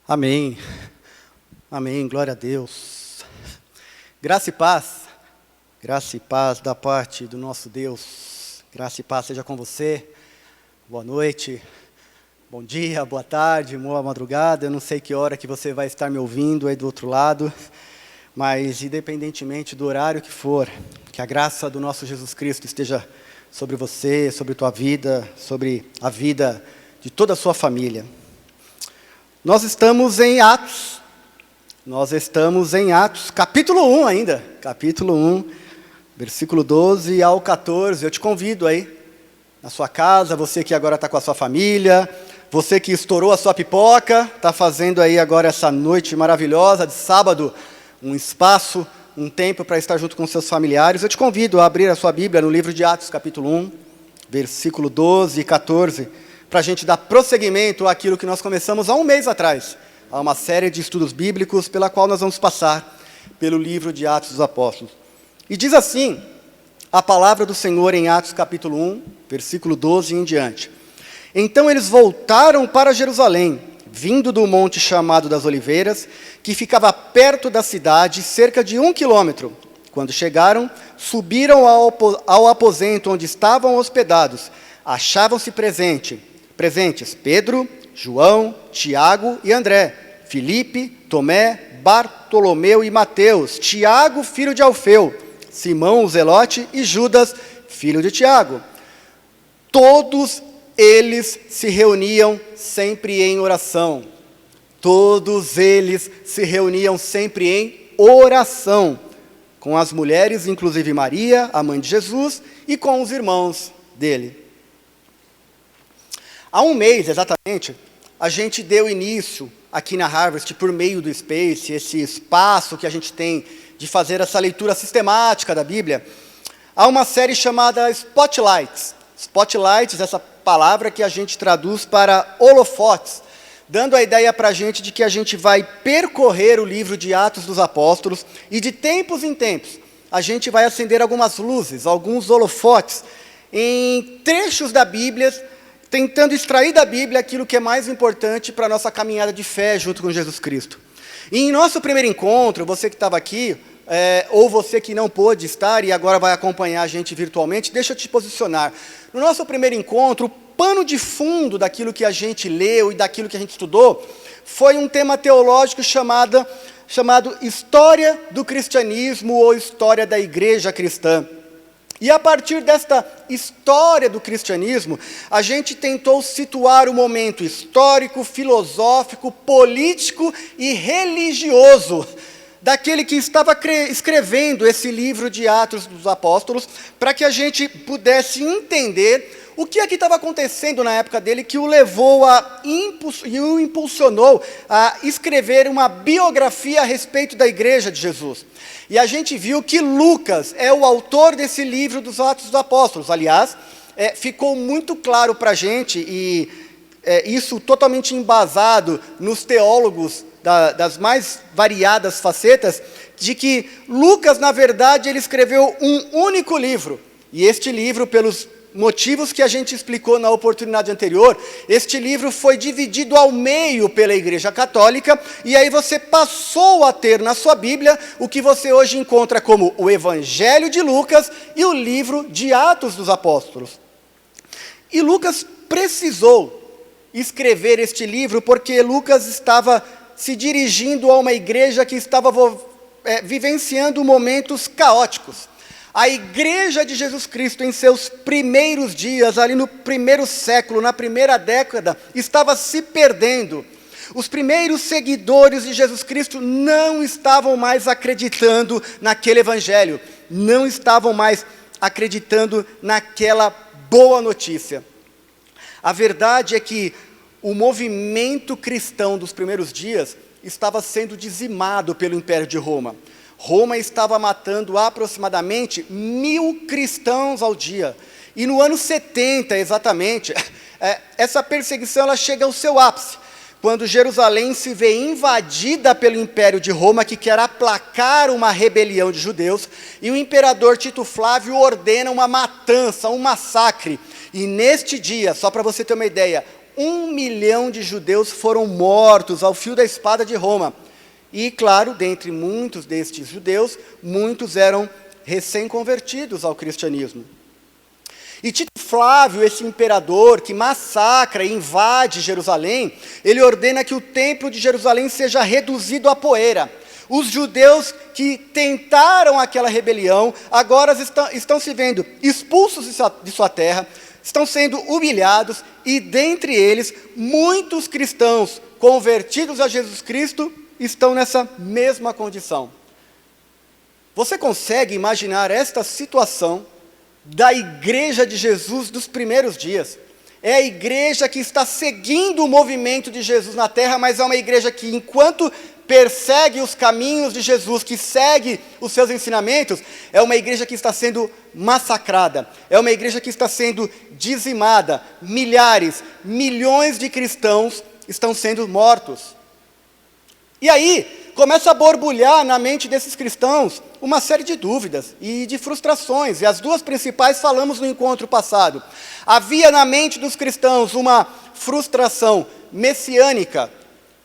Amém. Amém. Glória a Deus. Graça e paz da parte do nosso Deus. Graça e paz seja com você. Boa noite, bom dia, boa tarde, boa madrugada. Eu não sei que hora que você vai estar me ouvindo aí do outro lado, mas independentemente do horário que for, que a graça do nosso Jesus Cristo esteja sobre você, sobre tua vida, sobre a vida de toda a sua família. Nós estamos em Atos, capítulo 1 ainda, capítulo 1, versículo 12 ao 14. Eu te convido aí, na sua casa, você que agora está com a sua família, você que estourou a sua pipoca, está fazendo aí agora essa noite maravilhosa de sábado, um espaço, um tempo para estar junto com seus familiares. Eu te convido a abrir a sua Bíblia no livro de Atos, capítulo 1, versículo 12 e 14, para a gente dar prosseguimento àquilo que nós começamos há um mês atrás, a uma série de estudos bíblicos pela qual nós vamos passar pelo livro de Atos dos Apóstolos. E diz assim a palavra do Senhor em Atos capítulo 1, versículo 12 e em diante. Então eles voltaram para Jerusalém, vindo do monte chamado das Oliveiras, que ficava perto da cidade, cerca de 1 quilômetro. Quando chegaram, subiram ao aposento onde estavam hospedados. Achavam-se presentes Pedro, João, Tiago e André, Filipe, Tomé, Bartolomeu e Mateus, Tiago, filho de Alfeu, Simão o Zelote e Judas, filho de Tiago. Todos eles se reuniam sempre em oração. Todos eles se reuniam sempre em oração, com as mulheres, inclusive Maria, a mãe de Jesus, e com os irmãos dele. Há um mês, exatamente, a gente deu início aqui na Harvest, por meio do Space, esse espaço que a gente tem de fazer essa leitura sistemática da Bíblia, há uma série chamada Spotlights. Spotlights, essa palavra que a gente traduz para holofotes, dando a ideia para a gente de que a gente vai percorrer o livro de Atos dos Apóstolos e de tempos em tempos a gente vai acender algumas luzes, alguns holofotes em trechos da Bíblia, tentando extrair da Bíblia aquilo que é mais importante para a nossa caminhada de fé junto com Jesus Cristo. E em nosso primeiro encontro, você que estava aqui, ou você que não pôde estar e agora vai acompanhar a gente virtualmente, deixa eu te posicionar. No nosso primeiro encontro, o pano de fundo daquilo que a gente leu e daquilo que a gente estudou, foi um tema teológico chamado História do Cristianismo ou História da Igreja Cristã. E a partir desta história do cristianismo, a gente tentou situar o momento histórico, filosófico, político e religioso daquele que estava escrevendo esse livro de Atos dos Apóstolos, para que a gente pudesse entender o que é que estava acontecendo na época dele que o levou e o impulsionou a escrever uma biografia a respeito da igreja de Jesus. E a gente viu que Lucas é o autor desse livro dos Atos dos Apóstolos. Aliás, ficou muito claro para a gente, e isso totalmente embasado nos teólogos das mais variadas facetas, de que Lucas, na verdade, ele escreveu um único livro. E este livro, pelos motivos que a gente explicou na oportunidade anterior, este livro foi dividido ao meio pela Igreja Católica, e aí você passou a ter na sua Bíblia o que você hoje encontra como o Evangelho de Lucas e o livro de Atos dos Apóstolos. E Lucas precisou escrever este livro porque Lucas estava se dirigindo a uma igreja que estava vivenciando momentos caóticos. A igreja de Jesus Cristo, em seus primeiros dias, ali no primeiro século, na primeira década, estava se perdendo. Os primeiros seguidores de Jesus Cristo não estavam mais acreditando naquele evangelho, não estavam mais acreditando naquela boa notícia. A verdade é que o movimento cristão dos primeiros dias estava sendo dizimado pelo Império de Roma. Roma estava matando aproximadamente 1.000 cristãos ao dia. E no ano 70, exatamente, essa perseguição ela chega ao seu ápice, quando Jerusalém se vê invadida pelo Império de Roma, que quer aplacar uma rebelião de judeus, e o imperador Tito Flávio ordena uma matança, um massacre. E neste dia, só para você ter uma ideia, 1 milhão de judeus foram mortos ao fio da espada de Roma. E, claro, dentre muitos destes judeus, muitos eram recém-convertidos ao cristianismo. E Tito Flávio, esse imperador que massacra e invade Jerusalém, ele ordena que o templo de Jerusalém seja reduzido a poeira. Os judeus que tentaram aquela rebelião, agora estão se vendo expulsos de sua terra, estão sendo humilhados, e dentre eles, muitos cristãos convertidos a Jesus Cristo estão nessa mesma condição. Você consegue imaginar esta situação da igreja de Jesus dos primeiros dias? É a igreja que está seguindo o movimento de Jesus na terra, mas é uma igreja que, enquanto persegue os caminhos de Jesus, que segue os seus ensinamentos, é uma igreja que está sendo massacrada, é uma igreja que está sendo dizimada, milhares, milhões de cristãos estão sendo mortos. E aí, começa a borbulhar na mente desses cristãos uma série de dúvidas e de frustrações, e as duas principais falamos no encontro passado. Havia na mente dos cristãos uma frustração messiânica.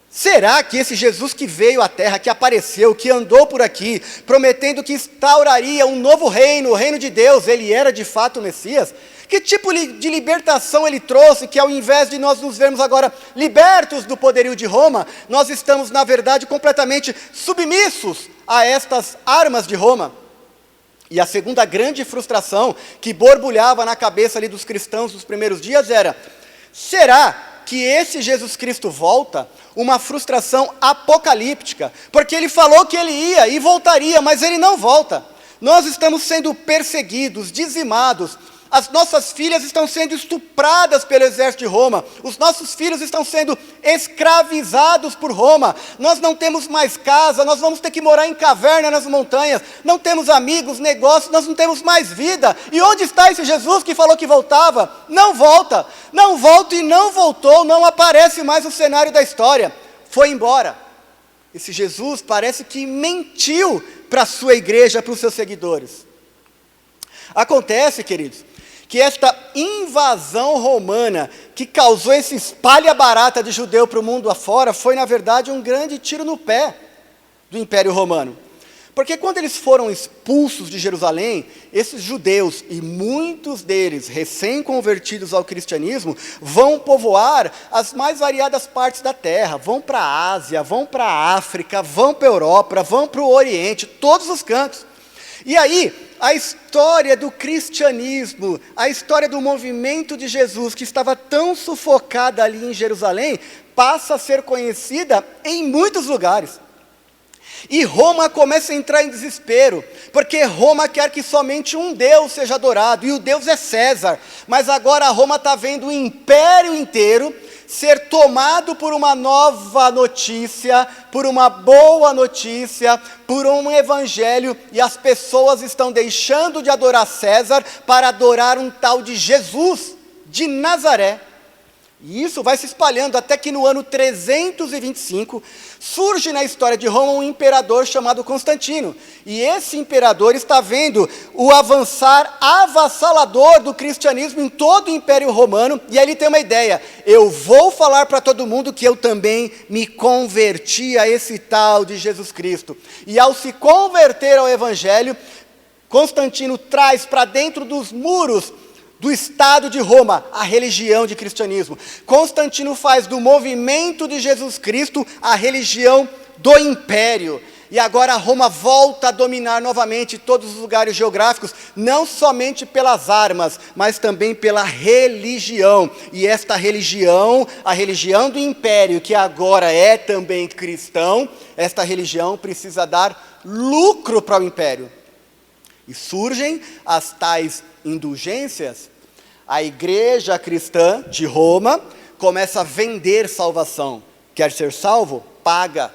Será que esse Jesus que veio à terra, que apareceu, que andou por aqui, prometendo que instauraria um novo reino, o reino de Deus, ele era de fato o Messias? Que tipo de libertação ele trouxe, que ao invés de nós nos vermos agora libertos do poderio de Roma, nós estamos, na verdade, completamente submissos a estas armas de Roma? E a segunda grande frustração que borbulhava na cabeça ali dos cristãos dos primeiros dias era: será que esse Jesus Cristo volta? Uma frustração apocalíptica, porque ele falou que ele ia e voltaria, mas ele não volta. Nós estamos sendo perseguidos, dizimados, as nossas filhas estão sendo estupradas pelo exército de Roma, os nossos filhos estão sendo escravizados por Roma, nós não temos mais casa, nós vamos ter que morar em caverna nas montanhas, não temos amigos, negócios, nós não temos mais vida. E onde está esse Jesus que falou que voltava? Não volta, não volta e não voltou, não aparece mais no cenário da história, foi embora. Esse Jesus parece que mentiu para a sua igreja, para os seus seguidores. Acontece, queridos, que esta invasão romana, que causou esse espalha-barata de judeu para o mundo afora, foi, na verdade, um grande tiro no pé do Império Romano. Porque quando eles foram expulsos de Jerusalém, esses judeus, e muitos deles recém-convertidos ao cristianismo, vão povoar as mais variadas partes da terra, vão para a Ásia, vão para a África, vão para a Europa, vão para o Oriente, todos os cantos. E aí, a história do cristianismo, a história do movimento de Jesus, que estava tão sufocada ali em Jerusalém, passa a ser conhecida em muitos lugares. E Roma começa a entrar em desespero, porque Roma quer que somente um Deus seja adorado, e o Deus é César. Mas agora Roma está vendo o império inteiro ser tomado por uma nova notícia, por uma boa notícia, por um evangelho, e as pessoas estão deixando de adorar César para adorar um tal de Jesus de Nazaré. E isso vai se espalhando até que no ano 325, surge na história de Roma um imperador chamado Constantino. E esse imperador está vendo o avançar avassalador do cristianismo em todo o Império Romano, e aí ele tem uma ideia: eu vou falar para todo mundo que eu também me converti a esse tal de Jesus Cristo. E ao se converter ao Evangelho, Constantino traz para dentro dos muros do Estado de Roma a religião de cristianismo. Constantino faz do movimento de Jesus Cristo a religião do império. E agora Roma volta a dominar novamente todos os lugares geográficos, não somente pelas armas, mas também pela religião. E esta religião, a religião do império, que agora é também cristão, esta religião precisa dar lucro para o império. E surgem as tais indulgências. A igreja cristã de Roma começa a vender salvação. Quer ser salvo? Paga,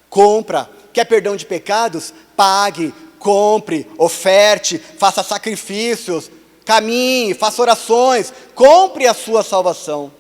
compra. Quer perdão de pecados? Pague, compre, oferte, faça sacrifícios, caminhe, faça orações, compre a sua salvação.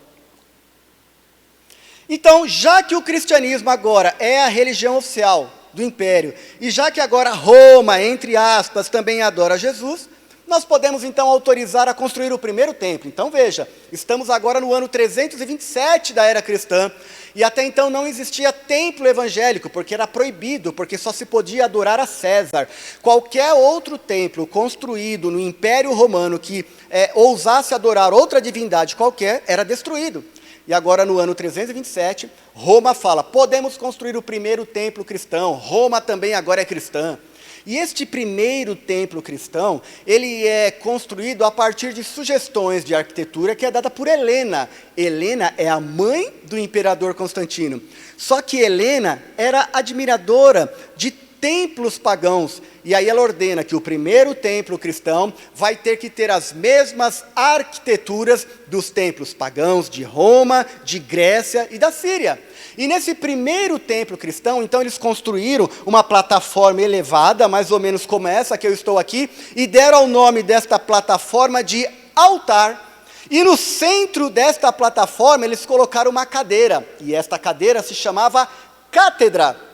Então, já que o cristianismo agora é a religião oficial do império, e já que agora Roma, entre aspas, também adora Jesus, nós podemos então autorizar a construir o primeiro templo. Então veja, estamos agora no ano 327 da era cristã, e até então não existia templo evangélico, porque era proibido, porque só se podia adorar a César. Qualquer outro templo construído no Império Romano que ousasse adorar outra divindade qualquer, era destruído. E agora no ano 327, Roma fala, podemos construir o primeiro templo cristão, Roma também agora é cristã. E este primeiro templo cristão, ele é construído a partir de sugestões de arquitetura que é dada por Helena. Helena é a mãe do imperador Constantino. Só que Helena era admiradora de templos pagãos. E aí ela ordena que o primeiro templo cristão vai ter que ter as mesmas arquiteturas dos templos pagãos de Roma, de Grécia e da Síria. E nesse primeiro templo cristão, então eles construíram uma plataforma elevada, mais ou menos como essa que eu estou aqui, e deram o nome desta plataforma de altar. E no centro desta plataforma eles colocaram uma cadeira, e esta cadeira se chamava cátedra.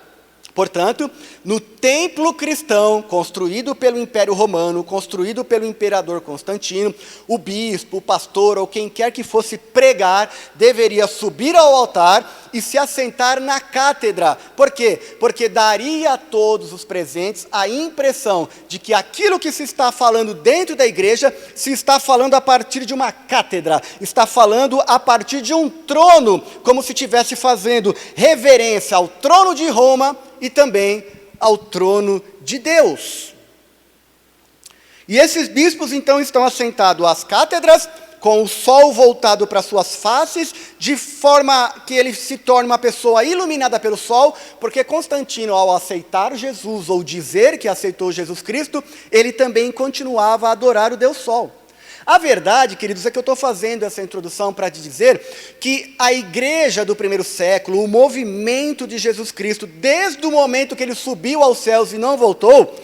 Portanto, no templo cristão, construído pelo Império Romano, construído pelo imperador Constantino, o bispo, o pastor ou quem quer que fosse pregar, deveria subir ao altar e se assentar na cátedra. Por quê? Porque daria a todos os presentes a impressão de que aquilo que se está falando dentro da igreja, se está falando a partir de uma cátedra, está falando a partir de um trono, como se estivesse fazendo reverência ao trono de Roma, e também ao trono de Deus. E esses bispos então estão assentados às cátedras, com o sol voltado para suas faces, de forma que ele se torne uma pessoa iluminada pelo sol, porque Constantino, ao aceitar Jesus, ou dizer que aceitou Jesus Cristo, ele também continuava a adorar o Deus Sol. A verdade, queridos, é que eu estou fazendo essa introdução para te dizer que a igreja do primeiro século, o movimento de Jesus Cristo, desde o momento que ele subiu aos céus e não voltou,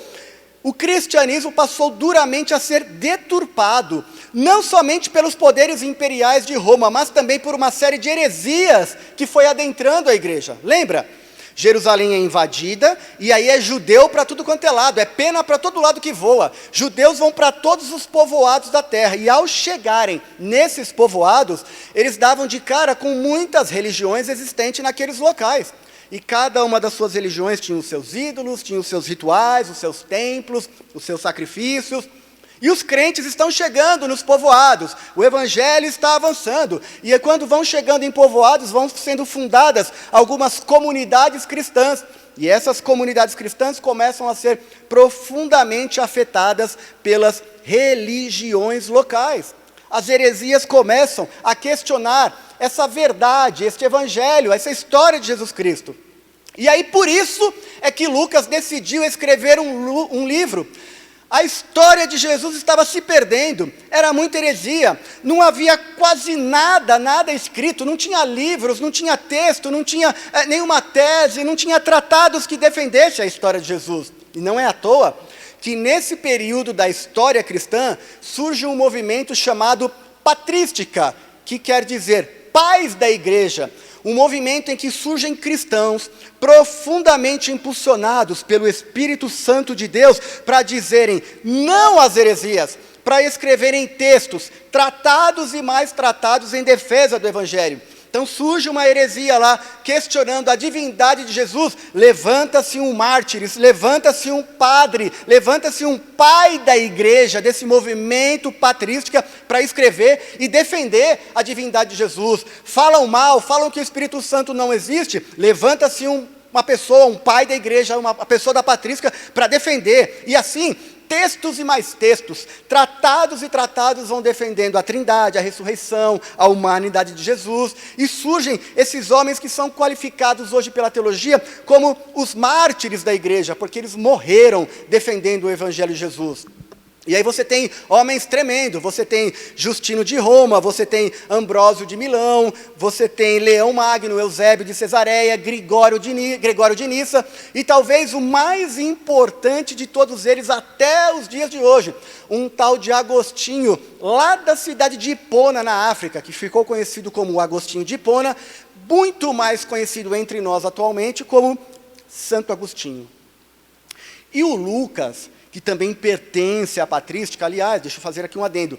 o cristianismo passou duramente a ser deturpado, não somente pelos poderes imperiais de Roma, mas também por uma série de heresias que foi adentrando a igreja. Lembra? Jerusalém é invadida, e aí é judeu para tudo quanto é lado, é pena para todo lado que voa. Judeus vão para todos os povoados da terra, e ao chegarem nesses povoados, eles davam de cara com muitas religiões existentes naqueles locais. E cada uma das suas religiões tinha os seus ídolos, tinha os seus rituais, os seus templos, os seus sacrifícios. E os crentes estão chegando nos povoados, o evangelho está avançando, e quando vão chegando em povoados, vão sendo fundadas algumas comunidades cristãs, e essas comunidades cristãs começam a ser profundamente afetadas pelas religiões locais. As heresias começam a questionar essa verdade, este evangelho, essa história de Jesus Cristo. E aí por isso é que Lucas decidiu escrever um livro. A história de Jesus estava se perdendo, era muita heresia, não havia quase nada escrito, não tinha livros, não tinha texto, não tinha nenhuma tese, não tinha tratados que defendessem a história de Jesus. E não é à toa que nesse período da história cristã surge um movimento chamado patrística, que quer dizer pais da igreja. Um movimento em que surgem cristãos profundamente impulsionados pelo Espírito Santo de Deus para dizerem não às heresias, para escreverem textos, tratados e mais tratados em defesa do Evangelho. Então surge uma heresia lá, questionando a divindade de Jesus, levanta-se um mártir, levanta-se um padre, levanta-se um pai da igreja, desse movimento patrística, para escrever e defender a divindade de Jesus. Falam mal, falam que o Espírito Santo não existe, levanta-se uma pessoa, um pai da igreja, uma pessoa da patrística, para defender, e assim, textos e mais textos, tratados e tratados vão defendendo a trindade, a ressurreição, a humanidade de Jesus, e surgem esses homens que são qualificados hoje pela teologia como os mártires da igreja, porque eles morreram defendendo o evangelho de Jesus. E aí você tem homens tremendos, você tem Justino de Roma, você tem Ambrósio de Milão, você tem Leão Magno, Eusébio de Cesareia, Gregório de Nissa, e talvez o mais importante de todos eles até os dias de hoje, um tal de Agostinho, lá da cidade de Hipona, na África, que ficou conhecido como Agostinho de Hipona, muito mais conhecido entre nós atualmente como Santo Agostinho. E o Lucas, que também pertence à patrística. Aliás, deixa eu fazer aqui um adendo.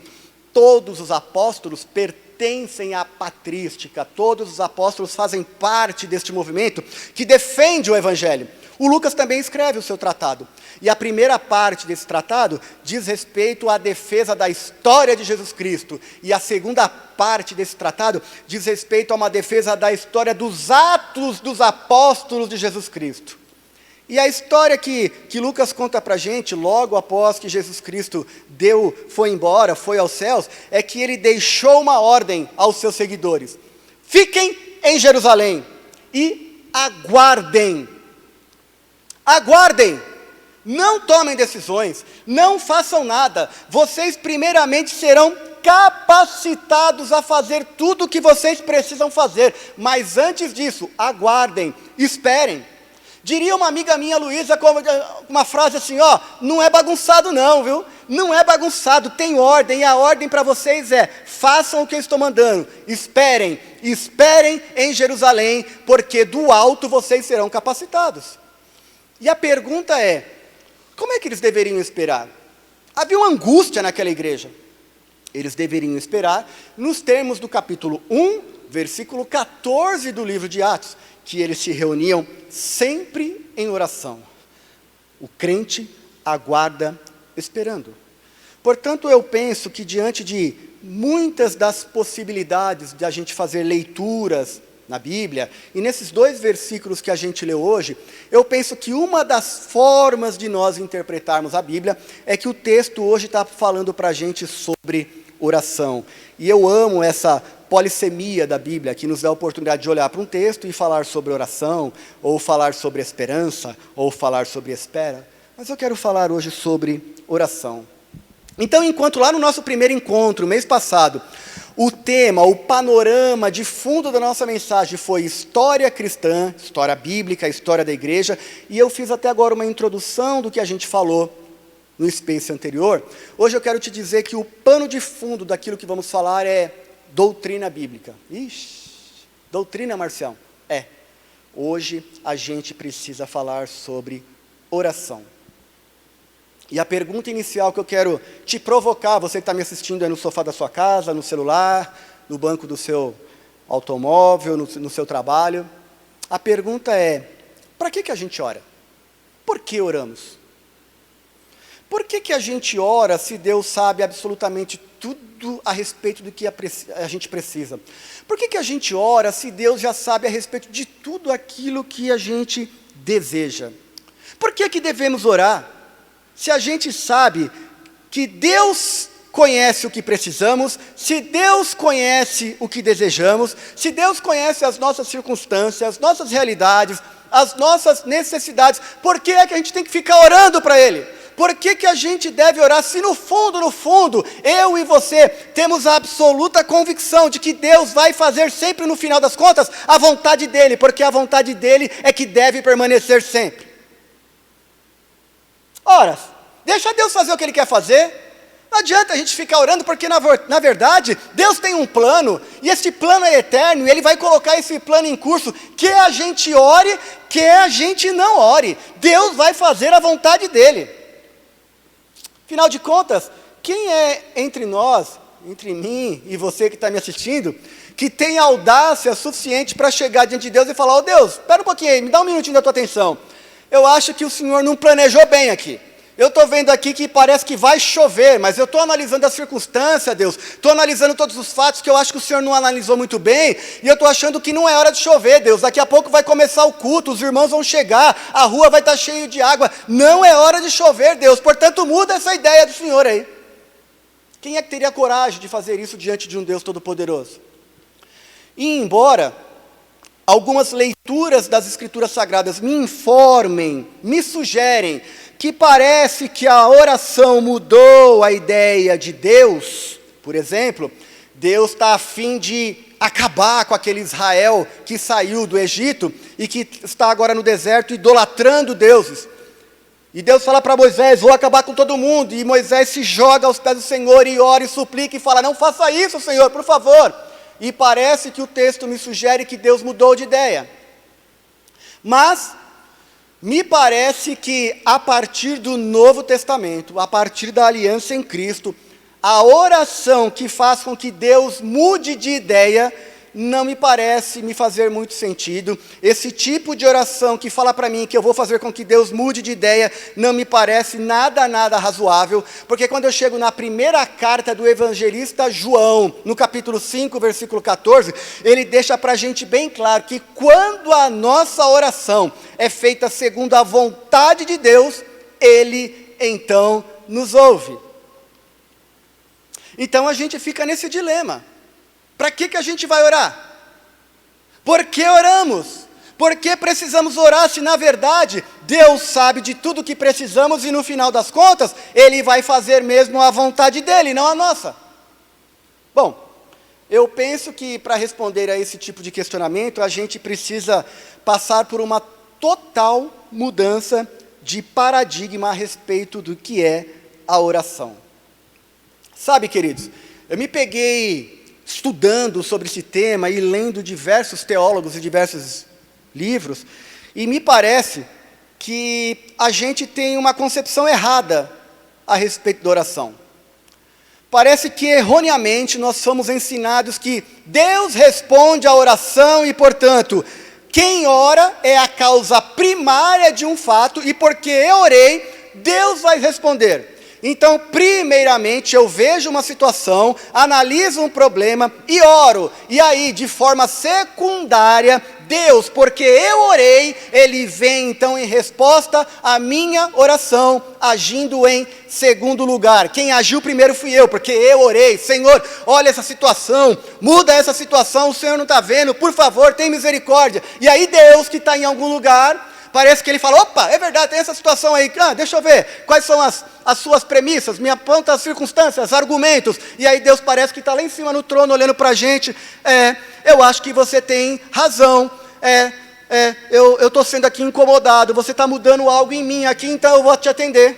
Todos os apóstolos pertencem à patrística, todos os apóstolos fazem parte deste movimento que defende o Evangelho. O Lucas também escreve o seu tratado. E a primeira parte desse tratado diz respeito à defesa da história de Jesus Cristo. E a segunda parte desse tratado diz respeito a uma defesa da história dos atos dos apóstolos de Jesus Cristo. E a história que Lucas conta para a gente, logo após que Jesus Cristo foi embora, foi aos céus, é que ele deixou uma ordem aos seus seguidores. Fiquem em Jerusalém e aguardem. Aguardem. Não tomem decisões, não façam nada. Vocês primeiramente serão capacitados a fazer tudo o que vocês precisam fazer. Mas antes disso, aguardem, esperem. Diria uma amiga minha, Luísa, uma frase assim, não é bagunçado não, viu? Não é bagunçado, tem ordem, e a ordem para vocês é, façam o que eu estou mandando, esperem em Jerusalém, porque do alto vocês serão capacitados. E a pergunta é, como é que eles deveriam esperar? Havia uma angústia naquela igreja. Eles deveriam esperar nos termos do capítulo 1, versículo 14 do livro de Atos, que eles se reuniam sempre em oração. O crente aguarda esperando. Portanto, eu penso que diante de muitas das possibilidades de a gente fazer leituras na Bíblia, e nesses 2 versículos que a gente leu hoje, eu penso que uma das formas de nós interpretarmos a Bíblia é que o texto hoje está falando para a gente sobre oração. E eu amo essa polissemia da Bíblia, que nos dá a oportunidade de olhar para um texto e falar sobre oração, ou falar sobre esperança, ou falar sobre espera. Mas eu quero falar hoje sobre oração. Então, enquanto lá no nosso primeiro encontro, mês passado, o tema, o panorama de fundo da nossa mensagem foi história cristã, história bíblica, história da igreja, e eu fiz até agora uma introdução do que a gente falou no space anterior. Hoje eu quero te dizer que o pano de fundo daquilo que vamos falar é doutrina bíblica. Doutrina, Marcião? Hoje a gente precisa falar sobre oração. E a pergunta inicial que eu quero te provocar, você que está me assistindo aí no sofá da sua casa, no celular, no banco do seu automóvel, no seu trabalho, a pergunta é, para que a gente ora? Por que oramos? Por que a gente ora se Deus sabe absolutamente tudo a respeito do que a gente precisa? Por que a gente ora se Deus já sabe a respeito de tudo aquilo que a gente deseja? Por que devemos orar? Se a gente sabe que Deus conhece o que precisamos, se Deus conhece o que desejamos, se Deus conhece as nossas circunstâncias, as nossas realidades, as nossas necessidades, por que é que a gente tem que ficar orando para Ele? Por que a gente deve orar se no fundo, eu e você temos a absoluta convicção de que Deus vai fazer sempre no final das contas a vontade dEle, porque a vontade dEle é que deve permanecer sempre. Ora, deixa Deus fazer o que Ele quer fazer. Não adianta a gente ficar orando, porque na verdade, Deus tem um plano, e esse plano é eterno, e Ele vai colocar esse plano em curso, que a gente ore, que a gente não ore. Deus vai fazer a vontade dEle. Afinal de contas, quem é entre nós, entre mim e você que está me assistindo, que tem audácia suficiente para chegar diante de Deus e falar, Deus, espera um pouquinho aí, me dá um minutinho da tua atenção. Eu acho que o Senhor não planejou bem aqui. Eu estou vendo aqui que parece que vai chover, mas eu estou analisando a circunstância, Deus. Estou analisando todos os fatos que eu acho que o Senhor não analisou muito bem, e eu estou achando que não é hora de chover, Deus. Daqui a pouco vai começar o culto, os irmãos vão chegar, a rua vai estar cheia de água. Não é hora de chover, Deus. Portanto, muda essa ideia do Senhor aí. Quem é que teria coragem de fazer isso diante de um Deus Todo-Poderoso? E embora algumas leituras das Escrituras Sagradas me informem, me sugerem, que parece que a oração mudou a ideia de Deus. Por exemplo, Deus está a fim de acabar com aquele Israel que saiu do Egito e que está agora no deserto idolatrando deuses. E Deus fala para Moisés, vou acabar com todo mundo. E Moisés se joga aos pés do Senhor e ora e suplica e fala, não faça isso, Senhor, por favor. E parece que o texto me sugere que Deus mudou de ideia. Mas Me parece que a partir do Novo Testamento, a partir da aliança em Cristo, a oração que faz com que Deus mude de ideia, não me parece me fazer muito sentido. Esse tipo de oração que fala para mim que eu vou fazer com que Deus mude de ideia, não me parece nada razoável, porque quando eu chego na primeira carta do evangelista João, no capítulo 5, versículo 14, ele deixa para a gente bem claro que quando a nossa oração é feita segundo a vontade de Deus, Ele então nos ouve. Então a gente fica nesse dilema. Para que a gente vai orar? Por que oramos? Por que precisamos orar se na verdade Deus sabe de tudo que precisamos e no final das contas Ele vai fazer mesmo a vontade dEle, não a nossa? Bom, eu penso que para responder a esse tipo de questionamento a gente precisa passar por uma total mudança de paradigma a respeito do que é a oração. Sabe, queridos, eu me peguei estudando sobre esse tema e lendo diversos teólogos e diversos livros, e me parece que a gente tem uma concepção errada a respeito da oração. Parece que erroneamente nós somos ensinados que Deus responde à oração e, portanto, quem ora é a causa primária de um fato, e porque eu orei, Deus vai responder. Então, primeiramente, eu vejo uma situação, analiso um problema e oro. E aí, de forma secundária, Deus, porque eu orei, Ele vem então em resposta à minha oração, agindo em segundo lugar. Quem agiu primeiro fui eu, porque eu orei. Senhor, olha essa situação, muda essa situação, o Senhor não está vendo, por favor, tem misericórdia. E aí Deus, que está em algum lugar, parece que Ele fala, opa, é verdade, tem essa situação aí, deixa eu ver, quais são as suas premissas, me aponta as circunstâncias, argumentos, e aí Deus parece que está lá em cima no trono, olhando para a gente, eu acho que você tem razão, eu estou sendo aqui incomodado, você está mudando algo em mim aqui, então eu vou te atender.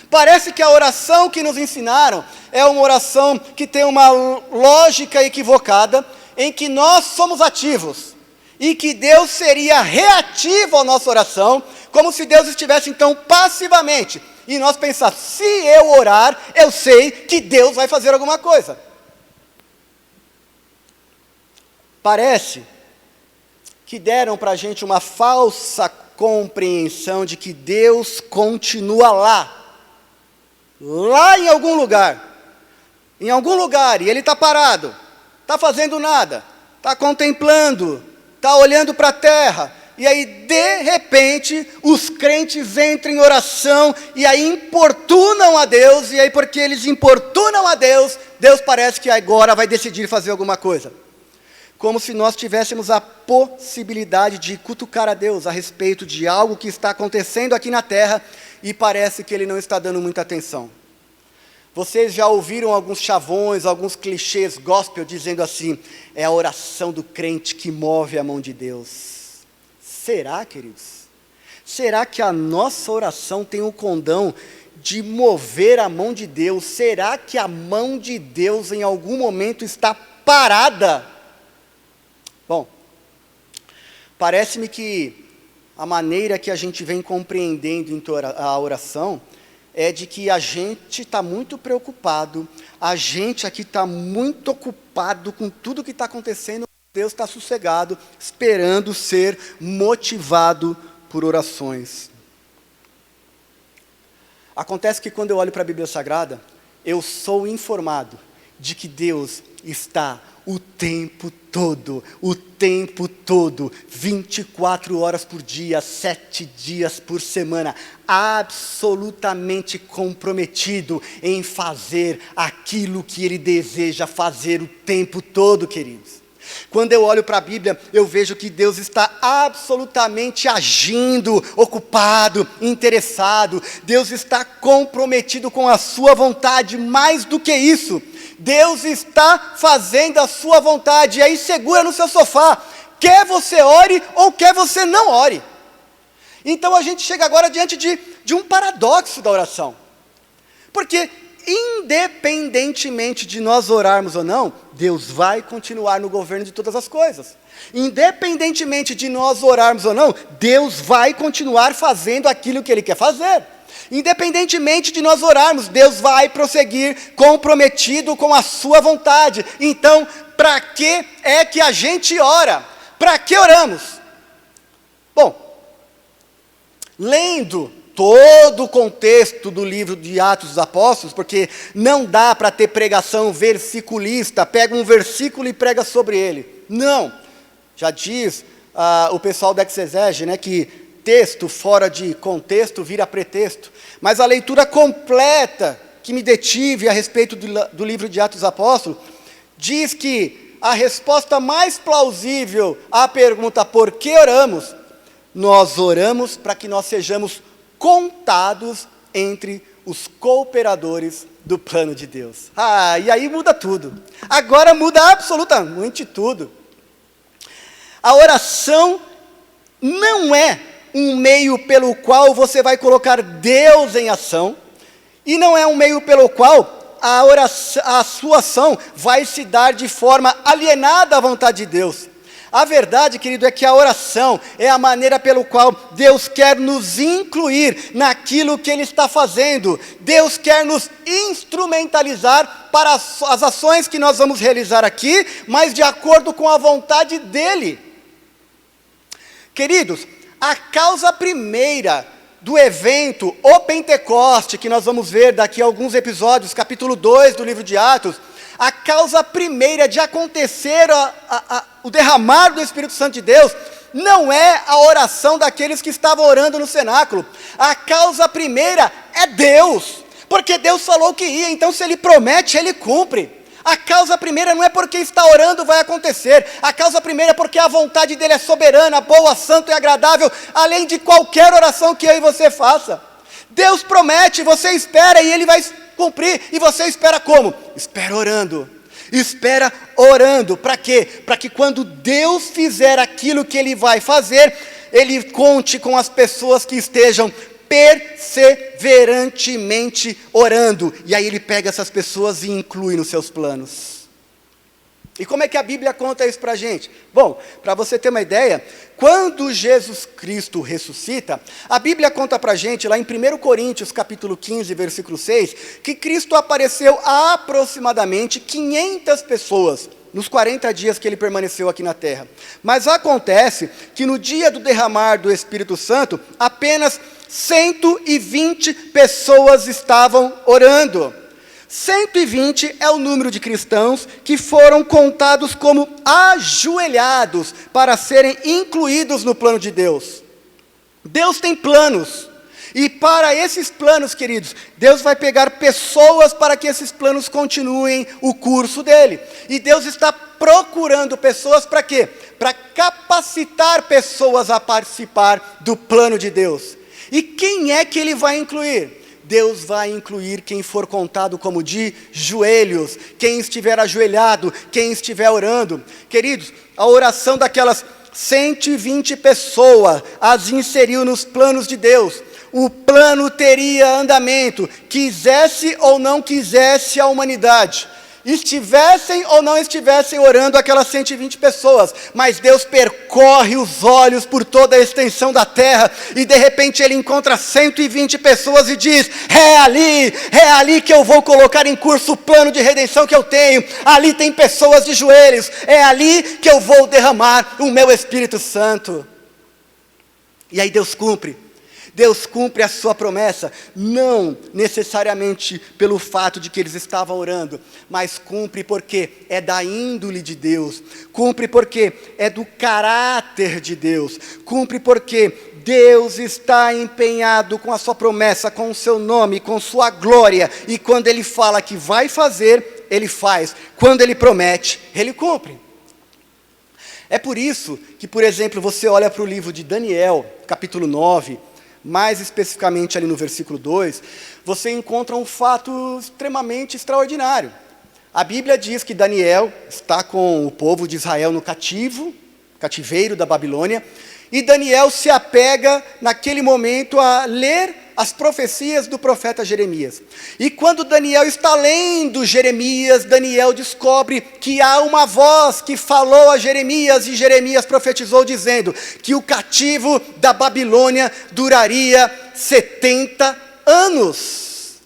Parece que a oração que nos ensinaram é uma oração que tem uma lógica equivocada, em que nós somos ativos, e que Deus seria reativo à nossa oração, como se Deus estivesse então passivamente, e nós pensássemos, se eu orar, eu sei que Deus vai fazer alguma coisa. Parece que deram para a gente uma falsa compreensão de que Deus continua lá em algum lugar, e Ele está parado, está fazendo nada, está contemplando, está olhando para a terra, e aí de repente os crentes entram em oração, e aí importunam a Deus, e aí porque eles importunam a Deus, Deus parece que agora vai decidir fazer alguma coisa. Como se nós tivéssemos a possibilidade de cutucar a Deus a respeito de algo que está acontecendo aqui na terra, e parece que Ele não está dando muita atenção. Vocês já ouviram alguns chavões, alguns clichês gospel dizendo assim, é a oração do crente que move a mão de Deus. Será, queridos? Será que a nossa oração tem o condão de mover a mão de Deus? Será que a mão de Deus em algum momento está parada? Bom, parece-me que a maneira que a gente vem compreendendo a oração é de que a gente está muito preocupado, a gente aqui está muito ocupado com tudo que está acontecendo, Deus está sossegado, esperando ser motivado por orações. Acontece que quando eu olho para a Bíblia Sagrada, eu sou informado de que Deus está o tempo todo, 24 horas por dia, 7 dias por semana, absolutamente comprometido em fazer aquilo que Ele deseja fazer o tempo todo, queridos. Quando eu olho para a Bíblia, eu vejo que Deus está absolutamente agindo, ocupado, interessado. Deus está comprometido com a sua vontade, mais do que isso. Deus está fazendo a sua vontade, e aí segura no seu sofá, quer você ore ou quer você não ore. Então a gente chega agora diante de um paradoxo da oração. Porque independentemente de nós orarmos ou não, Deus vai continuar no governo de todas as coisas. Independentemente de nós orarmos ou não, Deus vai continuar fazendo aquilo que Ele quer fazer. Independentemente de nós orarmos, Deus vai prosseguir comprometido com a sua vontade. Então, para que é que a gente ora? Para que oramos? Bom, lendo todo o contexto do livro de Atos dos Apóstolos, porque não dá para ter pregação versiculista, pega um versículo e prega sobre ele. Não, já diz o pessoal da exegese, né, que texto fora de contexto vira pretexto. Mas a leitura completa que me detive a respeito do livro de Atos dos Apóstolos, diz que a resposta mais plausível à pergunta por que oramos, nós oramos para que nós sejamos contados entre os cooperadores do plano de Deus. E aí muda tudo. Agora muda absolutamente tudo. A oração não é um meio pelo qual você vai colocar Deus em ação, e não é um meio pelo qual a sua ação vai se dar de forma alienada à vontade de Deus. A verdade, querido, é que a oração é a maneira pelo qual Deus quer nos incluir naquilo que Ele está fazendo. Deus quer nos instrumentalizar para as ações que nós vamos realizar aqui, mas de acordo com a vontade dEle. Queridos, a causa primeira do evento, o Pentecoste, que nós vamos ver daqui a alguns episódios, capítulo 2 do livro de Atos, a causa primeira de acontecer o derramar do Espírito Santo de Deus, não é a oração daqueles que estavam orando no cenáculo. A causa primeira é Deus, porque Deus falou que ia, então se Ele promete, Ele cumpre. A causa primeira não é porque está orando vai acontecer, a causa primeira é porque a vontade dEle é soberana, boa, santa e agradável, além de qualquer oração que eu e você faça. Deus promete, você espera e Ele vai cumprir, e você espera como? Espera orando. Espera orando, para quê? Para que quando Deus fizer aquilo que Ele vai fazer, Ele conte com as pessoas que estejam perseverantemente orando, e aí Ele pega essas pessoas e inclui nos seus planos. E como é que a Bíblia conta isso para a gente? Bom, para você ter uma ideia, quando Jesus Cristo ressuscita, a Bíblia conta para a gente, lá em 1 Coríntios, capítulo 15, versículo 6, que Cristo apareceu a aproximadamente 500 pessoas, nos 40 dias que Ele permaneceu aqui na terra. Mas acontece que no dia do derramar do Espírito Santo, apenas 120 pessoas estavam orando. 120 é o número de cristãos que foram contados como ajoelhados para serem incluídos no plano de Deus. Deus tem planos, e para esses planos, queridos, Deus vai pegar pessoas para que esses planos continuem o curso dele. E Deus está procurando pessoas para quê? Para capacitar pessoas a participar do plano de Deus. E quem é que Ele vai incluir? Deus vai incluir quem for contado como de joelhos, quem estiver ajoelhado, quem estiver orando. Queridos, a oração daquelas 120 pessoas as inseriu nos planos de Deus. O plano teria andamento, quisesse ou não quisesse a humanidade. Estivessem ou não estivessem orando aquelas 120 pessoas, mas Deus percorre os olhos por toda a extensão da terra, e de repente Ele encontra 120 pessoas e diz, é ali que eu vou colocar em curso o plano de redenção que eu tenho, ali tem pessoas de joelhos, é ali que eu vou derramar o meu Espírito Santo. E aí Deus cumpre a sua promessa, não necessariamente pelo fato de que eles estavam orando, mas cumpre porque é da índole de Deus, cumpre porque é do caráter de Deus, cumpre porque Deus está empenhado com a sua promessa, com o seu nome, com sua glória, e quando Ele fala que vai fazer, Ele faz, quando Ele promete, Ele cumpre. É por isso que, por exemplo, você olha para o livro de Daniel, capítulo 9, mais especificamente ali no versículo 2, você encontra um fato extremamente extraordinário. A Bíblia diz que Daniel está com o povo de Israel no cativeiro da Babilônia, e Daniel se apega naquele momento a ler as profecias do profeta Jeremias. E quando Daniel está lendo Jeremias, Daniel descobre que há uma voz que falou a Jeremias, e Jeremias profetizou dizendo que o cativo da Babilônia duraria 70 anos.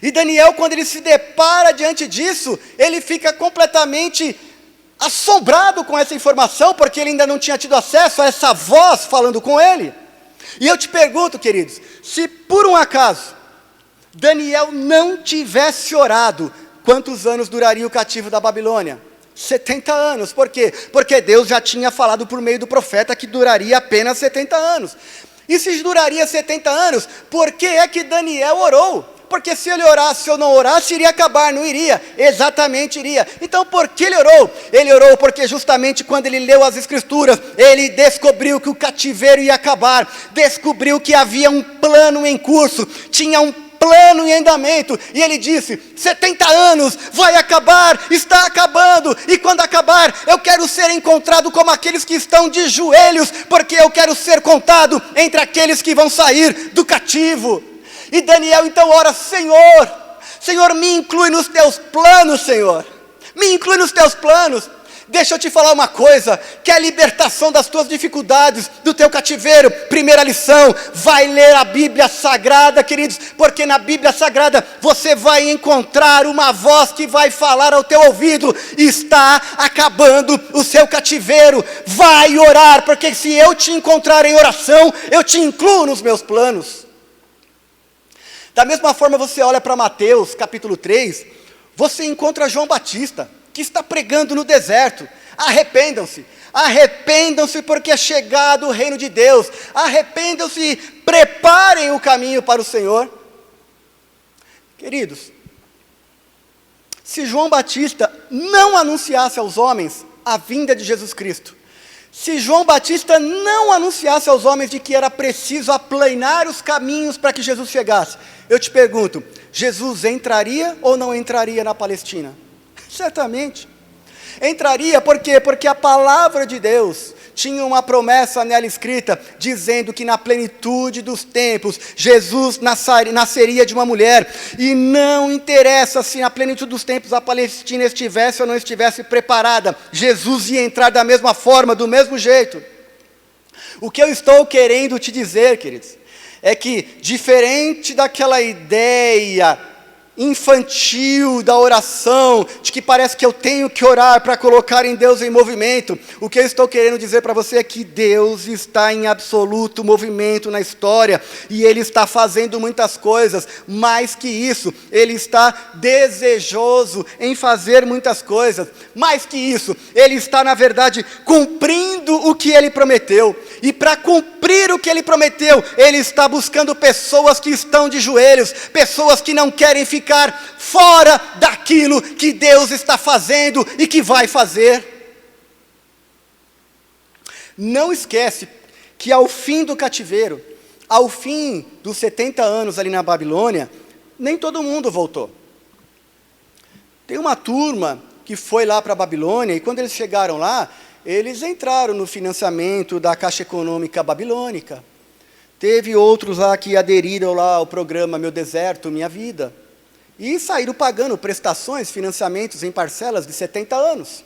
E Daniel, quando ele se depara diante disso, ele fica completamente assombrado com essa informação, porque ele ainda não tinha tido acesso a essa voz falando com ele. E eu te pergunto, queridos, se por um acaso Daniel não tivesse orado, quantos anos duraria o cativo da Babilônia? 70 anos. Por quê? Porque Deus já tinha falado por meio do profeta que duraria apenas 70 anos. E se duraria 70 anos, por que é que Daniel orou? Porque se ele orasse ou não orasse, iria acabar, não iria? Exatamente iria. Então, por que ele orou? Ele orou porque justamente quando ele leu as Escrituras, ele descobriu que o cativeiro ia acabar, descobriu que havia um plano em curso, tinha um plano em andamento, e ele disse, 70 anos, vai acabar, está acabando, e quando acabar, eu quero ser encontrado como aqueles que estão de joelhos, porque eu quero ser contado entre aqueles que vão sair do cativo. E Daniel então ora, Senhor, me inclui nos teus planos, Senhor, me inclui nos teus planos. Deixa eu te falar uma coisa, que é a libertação das tuas dificuldades, do teu cativeiro. Primeira lição, vai ler a Bíblia Sagrada, queridos, porque na Bíblia Sagrada você vai encontrar uma voz que vai falar ao teu ouvido, está acabando o seu cativeiro, vai orar, porque se eu te encontrar em oração, eu te incluo nos meus planos. Da mesma forma você olha para Mateus capítulo 3, você encontra João Batista, que está pregando no deserto, arrependam-se porque é chegado o reino de Deus, arrependam-se e preparem o caminho para o Senhor. Queridos, se João Batista não anunciasse aos homens a vinda de Jesus Cristo, se João Batista não anunciasse aos homens de que era preciso aplanar os caminhos para que Jesus chegasse, eu te pergunto, Jesus entraria ou não entraria na Palestina? Certamente. Entraria, por quê? Porque a palavra de Deus tinha uma promessa nela escrita, dizendo que na plenitude dos tempos, Jesus nasceria de uma mulher, e não interessa se na plenitude dos tempos a Palestina estivesse ou não estivesse preparada, Jesus ia entrar da mesma forma, do mesmo jeito. O que eu estou querendo te dizer, queridos, é que diferente daquela ideia infantil da oração, de que parece que eu tenho que orar para colocar em Deus em movimento, o que eu estou querendo dizer para você é que Deus está em absoluto movimento na história, e Ele está fazendo muitas coisas, mais que isso, Ele está desejoso em fazer muitas coisas, mais que isso, Ele está na verdade cumprindo o que Ele prometeu, e para cumprir o que Ele prometeu, Ele está buscando pessoas que estão de joelhos, pessoas que não querem ficar fora daquilo que Deus está fazendo e que vai fazer. Não esquece que ao fim do cativeiro, ao fim dos 70 anos ali na Babilônia, nem todo mundo voltou. Tem uma turma que foi lá para a Babilônia, e quando eles chegaram lá, eles entraram no financiamento da Caixa Econômica Babilônica. Teve outros lá que aderiram lá ao programa Meu Deserto, Minha Vida. E saíram pagando prestações, financiamentos em parcelas de 70 anos.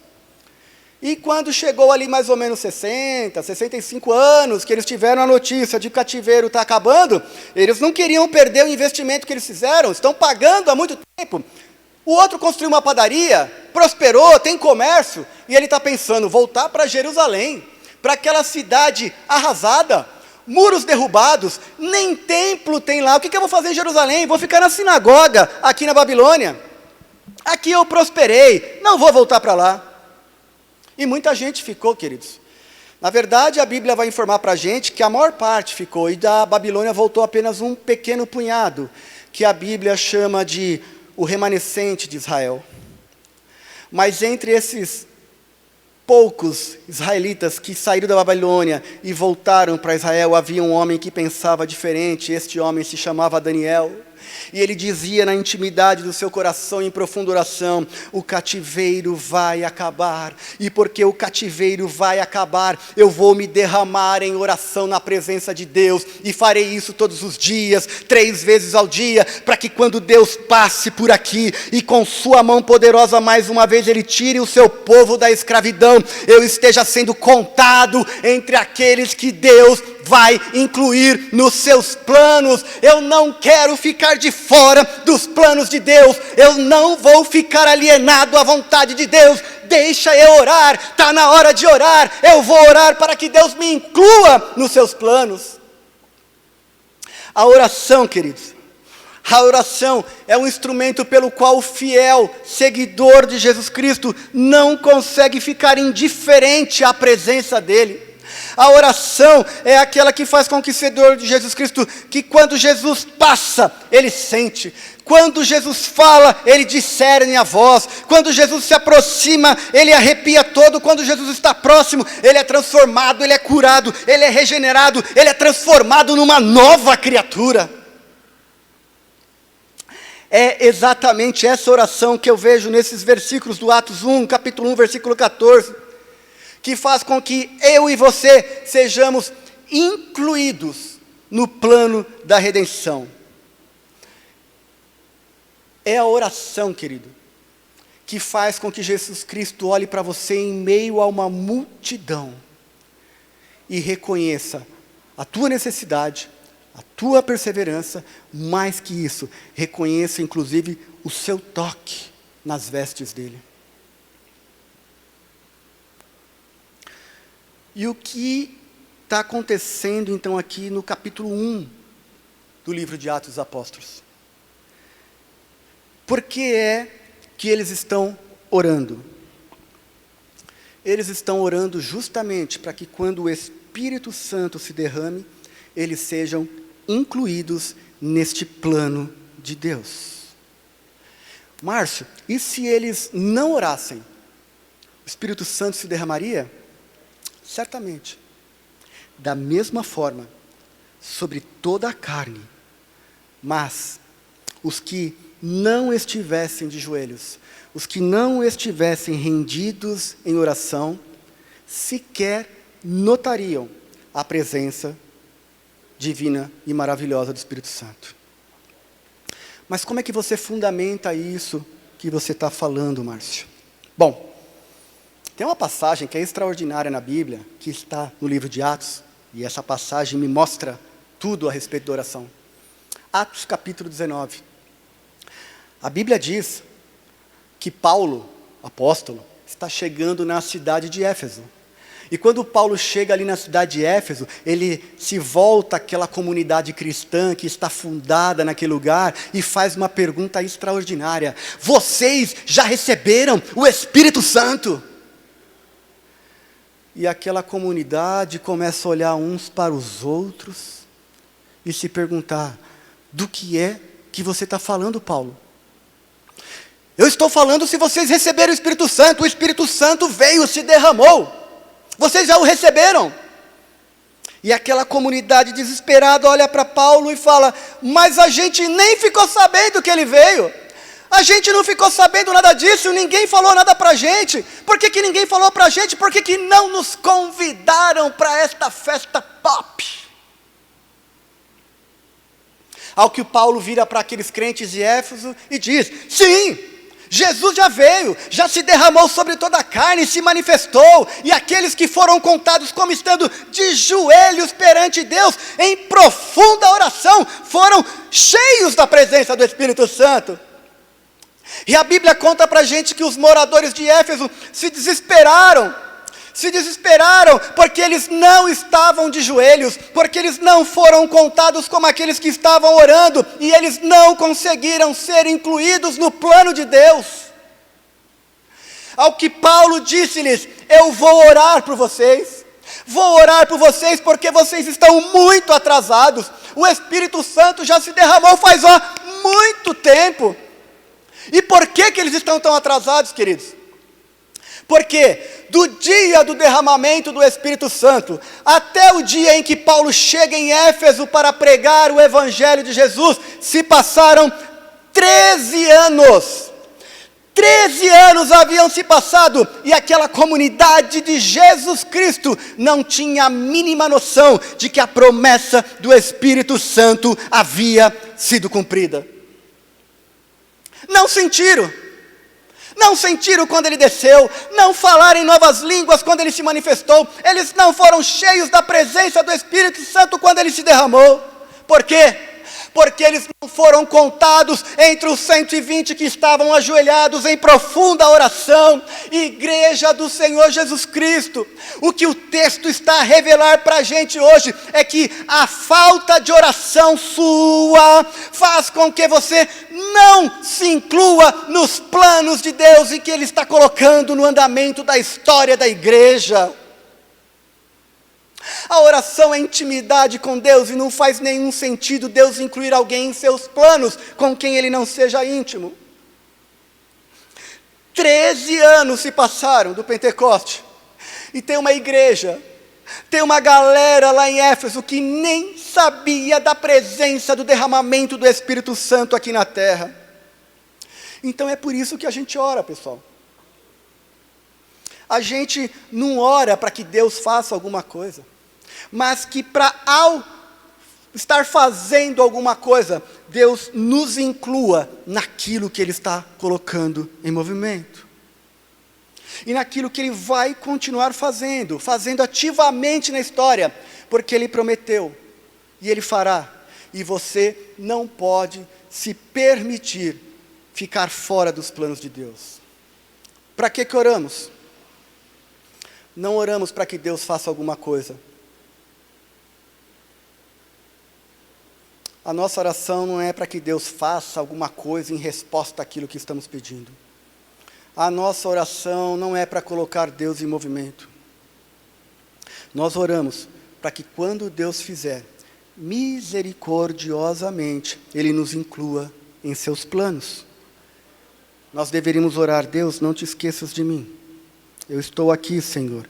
E quando chegou ali mais ou menos 60, 65 anos, que eles tiveram a notícia de que o cativeiro está acabando, eles não queriam perder o investimento que eles fizeram, estão pagando há muito tempo. O outro construiu uma padaria, prosperou, tem comércio, e ele está pensando, voltar para Jerusalém, para aquela cidade arrasada, muros derrubados, nem templo tem lá. O que eu vou fazer em Jerusalém? Vou ficar na sinagoga, aqui na Babilônia. Aqui eu prosperei, não vou voltar para lá. E muita gente ficou, queridos. Na verdade, a Bíblia vai informar para a gente que a maior parte ficou, e da Babilônia voltou apenas um pequeno punhado, que a Bíblia chama de o remanescente de Israel. Mas entre esses poucos israelitas que saíram da Babilônia e voltaram para Israel, havia um homem que pensava diferente. Este homem se chamava Daniel. E ele dizia na intimidade do seu coração, em profunda oração: o cativeiro vai acabar, e porque o cativeiro vai acabar, eu vou me derramar em oração na presença de Deus, e farei isso todos os dias, 3 vezes ao dia, para que quando Deus passe por aqui, e com sua mão poderosa mais uma vez Ele tire o seu povo da escravidão, eu esteja sendo contado entre aqueles que Deus vai incluir nos seus planos. Eu não quero ficar de fora dos planos de Deus, eu não vou ficar alienado à vontade de Deus. Deixa eu orar, está na hora de orar, eu vou orar para que Deus me inclua nos seus planos. A oração, queridos, a oração é um instrumento pelo qual o fiel seguidor de Jesus Cristo não consegue ficar indiferente à presença dEle. A oração é aquela que faz com que o seguidor de Jesus Cristo, que quando Jesus passa, ele sente. Quando Jesus fala, ele discerne a voz. Quando Jesus se aproxima, ele arrepia todo. Quando Jesus está próximo, ele é transformado, ele é curado, ele é regenerado, ele é transformado numa nova criatura. É exatamente essa oração que eu vejo nesses versículos do Atos 1, capítulo 1, versículo 14, que faz com que eu e você sejamos incluídos no plano da redenção. É a oração, querido, que faz com que Jesus Cristo olhe para você em meio a uma multidão e reconheça a tua necessidade, a tua perseverança, mais que isso, reconheça inclusive o seu toque nas vestes dele. E o que está acontecendo então aqui no capítulo 1 do livro de Atos dos Apóstolos? Por que é que eles estão orando? Eles estão orando justamente para que quando o Espírito Santo se derrame, eles sejam incluídos neste plano de Deus. Márcio, e se eles não orassem? O Espírito Santo se derramaria? Certamente. Da mesma forma, sobre toda a carne. Mas os que não estivessem de joelhos, os que não estivessem rendidos em oração, sequer notariam a presença divina e maravilhosa do Espírito Santo. Mas como é que você fundamenta isso que você está falando, Márcio? Bom, tem uma passagem que é extraordinária na Bíblia, que está no livro de Atos, e essa passagem me mostra tudo a respeito da oração. Atos capítulo 19. A Bíblia diz que Paulo, apóstolo, está chegando na cidade de Éfeso. E quando Paulo chega ali na cidade de Éfeso, ele se volta àquela comunidade cristã que está fundada naquele lugar e faz uma pergunta extraordinária: vocês já receberam o Espírito Santo? E aquela comunidade começa a olhar uns para os outros e se perguntar: do que é que você está falando, Paulo? Eu estou falando se vocês receberam o Espírito Santo. O Espírito Santo veio, se derramou. Vocês já o receberam? E aquela comunidade desesperada olha para Paulo e fala: mas a gente nem ficou sabendo que ele veio. A gente não ficou sabendo nada disso, ninguém falou nada para a gente. Por que ninguém falou para a gente? Por que não nos convidaram para esta festa pop? Ao que o Paulo vira para aqueles crentes de Éfeso e diz: sim, Jesus já veio, já se derramou sobre toda a carne, se manifestou, e aqueles que foram contados como estando de joelhos perante Deus, em profunda oração, foram cheios da presença do Espírito Santo. E a Bíblia conta para a gente que os moradores de Éfeso se desesperaram porque eles não estavam de joelhos, porque eles não foram contados como aqueles que estavam orando, e eles não conseguiram ser incluídos no plano de Deus. Ao que Paulo disse-lhes: eu vou orar por vocês, porque vocês estão muito atrasados, o Espírito Santo já se derramou faz muito tempo. E por que eles estão tão atrasados, queridos? Porque do dia do derramamento do Espírito Santo até o dia em que Paulo chega em Éfeso para pregar o Evangelho de Jesus, se passaram 13 anos. 13 anos haviam se passado e aquela comunidade de Jesus Cristo não tinha a mínima noção de que a promessa do Espírito Santo havia sido cumprida. Não sentiram. Não sentiram quando ele desceu, não falaram em novas línguas quando ele se manifestou, eles não foram cheios da presença do Espírito Santo quando ele se derramou. Por quê? Porque eles não foram contados entre os 120 que estavam ajoelhados em profunda oração. Igreja do Senhor Jesus Cristo, o que o texto está a revelar para a gente hoje é que a falta de oração sua faz com que você não se inclua nos planos de Deus e que Ele está colocando no andamento da história da igreja. A oração é intimidade com Deus e não faz nenhum sentido Deus incluir alguém em seus planos com quem Ele não seja íntimo. 13 anos se passaram do Pentecoste e tem uma igreja, tem uma galera lá em Éfeso que nem sabia da presença do derramamento do Espírito Santo aqui na terra. Então é por isso que a gente ora, pessoal. A gente não ora para que Deus faça alguma coisa, mas que ao estar fazendo alguma coisa, Deus nos inclua naquilo que Ele está colocando em movimento. E naquilo que Ele vai continuar fazendo ativamente na história, porque Ele prometeu, e Ele fará. E você não pode se permitir ficar fora dos planos de Deus. Para que oramos? Não oramos para que Deus faça alguma coisa. A nossa oração não é para que Deus faça alguma coisa em resposta àquilo que estamos pedindo. A nossa oração não é para colocar Deus em movimento. Nós oramos para que quando Deus fizer, misericordiosamente, Ele nos inclua em seus planos. Nós deveríamos orar: Deus, não te esqueças de mim. Eu estou aqui, Senhor,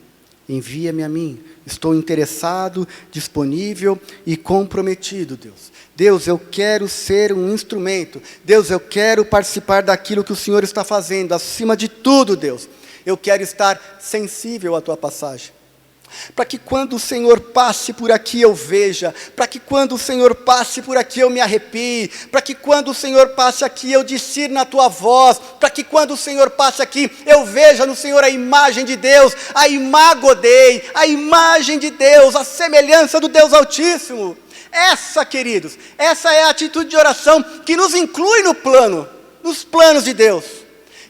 envia-me a mim, estou interessado, disponível e comprometido, Deus. Deus, eu quero ser um instrumento, Deus, eu quero participar daquilo que o Senhor está fazendo, acima de tudo, Deus, eu quero estar sensível à Tua passagem. Para que quando o Senhor passe por aqui eu veja, para que quando o Senhor passe por aqui eu me arrepie, para que quando o Senhor passe aqui eu discirna a Tua voz, para que quando o Senhor passe aqui eu veja no Senhor a imagem de Deus, a imago Dei, a imagem de Deus, a semelhança do Deus Altíssimo. Essa, queridos, essa é a atitude de oração que nos inclui nos planos de Deus.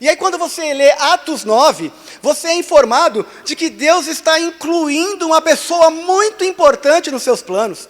E aí quando você lê Atos 9, você é informado de que Deus está incluindo uma pessoa muito importante nos seus planos.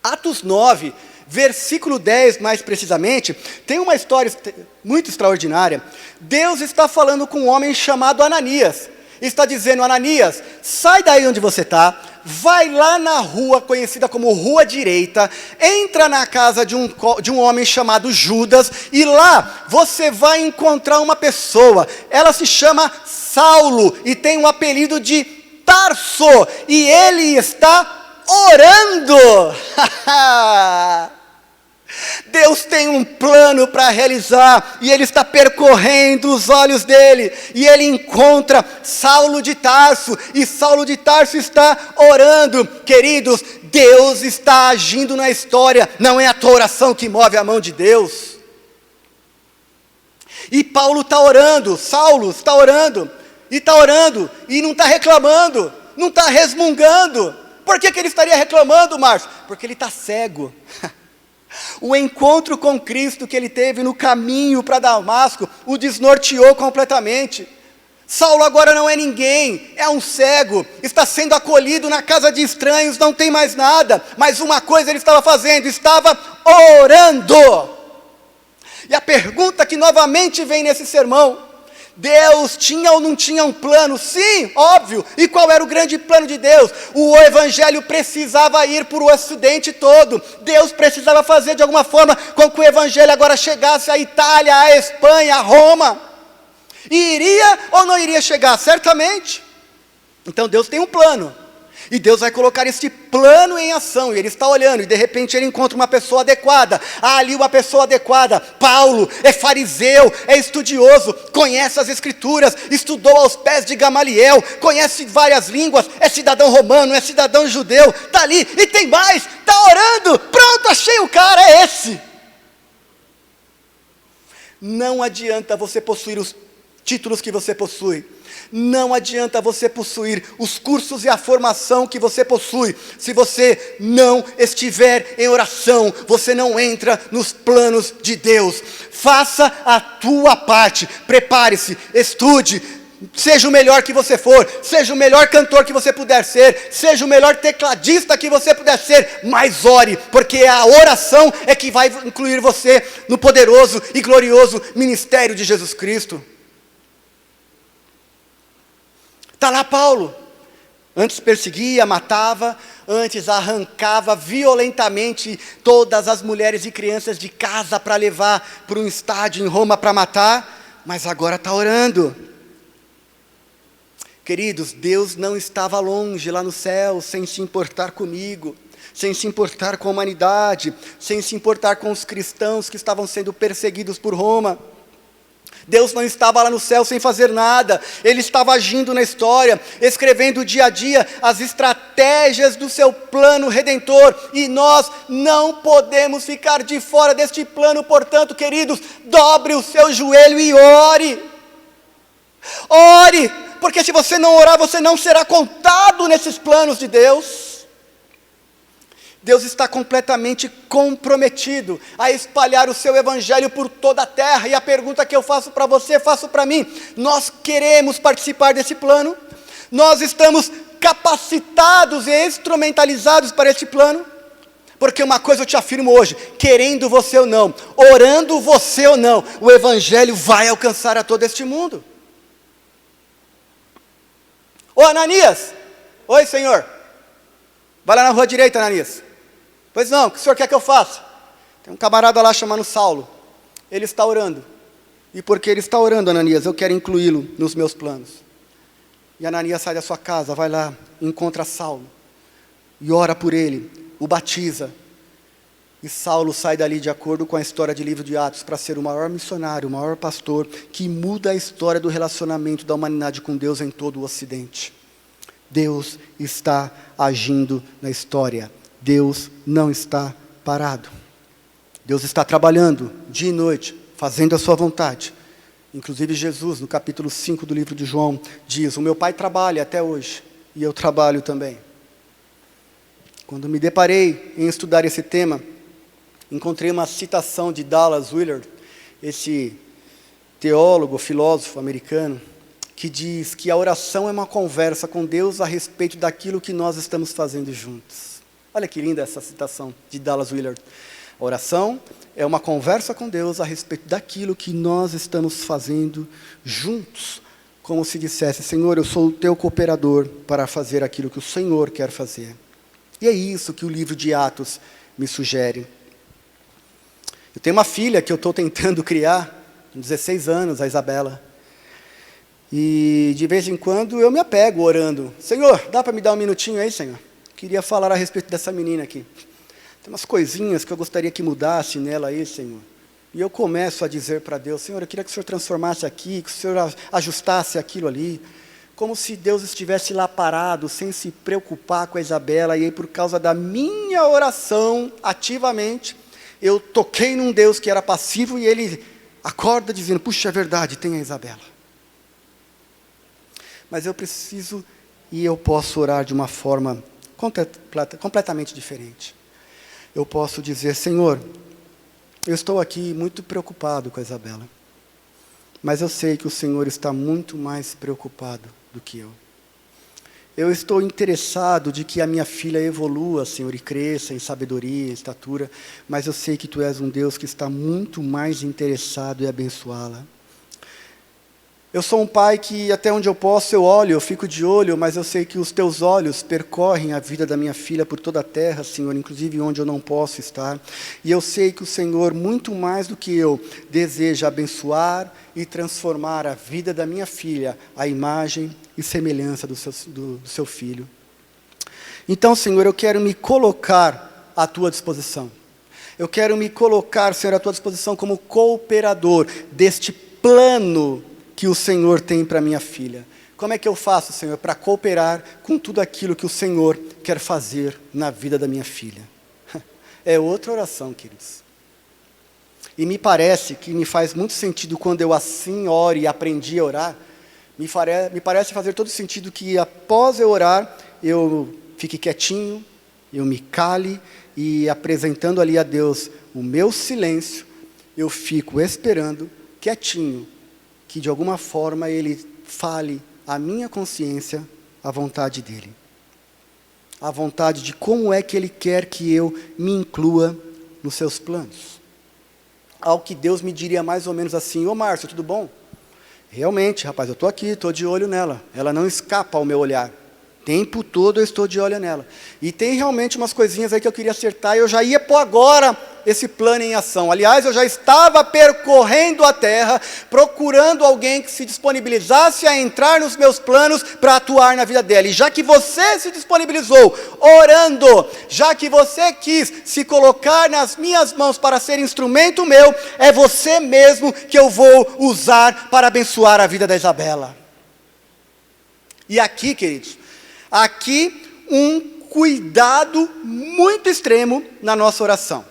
Atos 9, versículo 10 mais precisamente, tem uma história muito extraordinária. Deus está falando com um homem chamado Ananias. Está dizendo: Ananias, sai daí onde você está, vai lá na rua conhecida como Rua Direita, entra na casa de um homem chamado Judas, e lá você vai encontrar uma pessoa, ela se chama Saulo, e tem um apelido de Tarso, e ele está orando. Deus tem um plano para realizar, e Ele está percorrendo os olhos dele, e Ele encontra Saulo de Tarso, e Saulo de Tarso está orando. Queridos, Deus está agindo na história, não é a tua oração que move a mão de Deus. E Paulo está orando, Saulo está orando, e não está reclamando, não está resmungando. Por que ele estaria reclamando, Márcio? Porque ele está cego. O encontro com Cristo que ele teve no caminho para Damasco o desnorteou completamente. Saulo agora não é ninguém, é um cego, está sendo acolhido na casa de estranhos, não tem mais nada, mas uma coisa ele estava fazendo, estava orando. E a pergunta que novamente vem nesse sermão: Deus tinha ou não tinha um plano? Sim, óbvio. E qual era o grande plano de Deus? O evangelho precisava ir para o ocidente todo. Deus precisava fazer de alguma forma com que o evangelho agora chegasse à Itália, à Espanha, a Roma. E iria ou não iria chegar? Certamente. Então Deus tem um plano. E Deus vai colocar esse plano em ação, e Ele está olhando, e de repente Ele encontra uma pessoa adequada. Ali uma pessoa adequada, Paulo, é fariseu, é estudioso, conhece as Escrituras, estudou aos pés de Gamaliel, conhece várias línguas, é cidadão romano, é cidadão judeu, está ali, e tem mais, está orando, pronto, achei o cara, é esse. Não adianta você possuir os títulos que você possui, não adianta você possuir os cursos e a formação que você possui, se você não estiver em oração, você não entra nos planos de Deus. Faça a tua parte, prepare-se, estude, seja o melhor que você for, seja o melhor cantor que você puder ser, seja o melhor tecladista que você puder ser, mas ore, porque a oração é que vai incluir você no poderoso e glorioso ministério de Jesus Cristo. Está lá Paulo, antes perseguia, matava, antes arrancava violentamente todas as mulheres e crianças de casa para levar para um estádio em Roma para matar, mas agora está orando. Queridos, Deus não estava longe lá no céu, sem se importar comigo, sem se importar com a humanidade, sem se importar com os cristãos que estavam sendo perseguidos por Roma. Deus não estava lá no céu sem fazer nada, Ele estava agindo na história, escrevendo dia a dia as estratégias do seu plano redentor, e nós não podemos ficar de fora deste plano. Portanto, queridos, dobre o seu joelho e ore, porque se você não orar, você não será contado nesses planos de Deus. Deus está completamente comprometido a espalhar o seu evangelho por toda a terra, e a pergunta que eu faço para você, faço para mim: nós queremos participar desse plano? Nós estamos capacitados e instrumentalizados para esse plano? Porque uma coisa eu te afirmo hoje, querendo você ou não, orando você ou não, o evangelho vai alcançar a todo este mundo. Ô Ananias, oi Senhor, vai lá na rua direita, Ananias. Pois não, o que o senhor quer que eu faça? Tem um camarada lá chamado Saulo, ele está orando, e porque ele está orando, Ananias, eu quero incluí-lo nos meus planos. E Ananias sai da sua casa, vai lá, encontra Saulo, e ora por ele, o batiza, e Saulo sai dali de acordo com a história de livro de Atos, para ser o maior missionário, o maior pastor, que muda a história do relacionamento da humanidade com Deus em todo o Ocidente. Deus está agindo na história. Deus não está parado. Deus está trabalhando dia e noite, fazendo a sua vontade. Inclusive Jesus, no capítulo 5 do livro de João, diz: o meu Pai trabalha até hoje, e eu trabalho também. Quando me deparei em estudar esse tema, encontrei uma citação de Dallas Willard, esse teólogo, filósofo americano, que diz que a oração é uma conversa com Deus a respeito daquilo que nós estamos fazendo juntos. Olha que linda essa citação de Dallas Willard. A oração é uma conversa com Deus a respeito daquilo que nós estamos fazendo juntos. Como se dissesse: Senhor, eu sou o teu cooperador para fazer aquilo que o Senhor quer fazer. E é isso que o livro de Atos me sugere. Eu tenho uma filha que eu estou tentando criar, com 16 anos, a Isabela. E de vez em quando eu me apego orando: Senhor, dá para me dar um minutinho aí, Senhor? Queria falar a respeito dessa menina aqui. Tem umas coisinhas que eu gostaria que mudasse nela aí, Senhor. E eu começo a dizer para Deus: Senhor, eu queria que o Senhor transformasse aqui, que o Senhor ajustasse aquilo ali. Como se Deus estivesse lá parado, sem se preocupar com a Isabela. E aí, por causa da minha oração, ativamente, eu toquei num Deus que era passivo, e Ele acorda dizendo: puxa, é verdade, tem a Isabela. Mas eu preciso, e eu posso orar de uma forma completamente diferente. Eu posso dizer: Senhor, eu estou aqui muito preocupado com a Isabela, mas eu sei que o Senhor está muito mais preocupado do que eu. Eu estou interessado de que a minha filha evolua, Senhor, e cresça em sabedoria, em estatura, mas eu sei que Tu és um Deus que está muito mais interessado em abençoá-la. Eu sou um pai que até onde eu posso eu olho, eu fico de olho, mas eu sei que os teus olhos percorrem a vida da minha filha por toda a terra, Senhor, inclusive onde eu não posso estar. E eu sei que o Senhor, muito mais do que eu, deseja abençoar e transformar a vida da minha filha à imagem e semelhança do seu filho. Então, Senhor, eu quero me colocar à tua disposição. Eu quero me colocar, Senhor, à tua disposição como cooperador deste plano que o Senhor tem para minha filha. Como é que eu faço, Senhor, para cooperar com tudo aquilo que o Senhor quer fazer na vida da minha filha? É outra oração, queridos. E me parece que me faz muito sentido quando eu assim oro e aprendi a orar, me parece fazer todo sentido que após eu orar, eu fique quietinho, eu me cale e apresentando ali a Deus o meu silêncio, eu fico esperando, quietinho, que de alguma forma Ele fale à minha consciência a vontade dEle. A vontade de como é que Ele quer que eu me inclua nos seus planos. Ao que Deus me diria mais ou menos assim: ô Márcio, tudo bom? Realmente, rapaz, eu estou aqui, estou de olho nela. Ela não escapa ao meu olhar. O tempo todo eu estou de olho nela. E tem realmente umas coisinhas aí que eu queria acertar e eu já ia pôr agora esse plano em ação. Aliás, eu já estava percorrendo a terra, procurando alguém que se disponibilizasse a entrar nos meus planos para atuar na vida dela. E já que você se disponibilizou, orando, já que você quis se colocar nas minhas mãos para ser instrumento meu, é você mesmo que eu vou usar para abençoar a vida da Isabela. E aqui, queridos, aqui um cuidado muito extremo na nossa oração.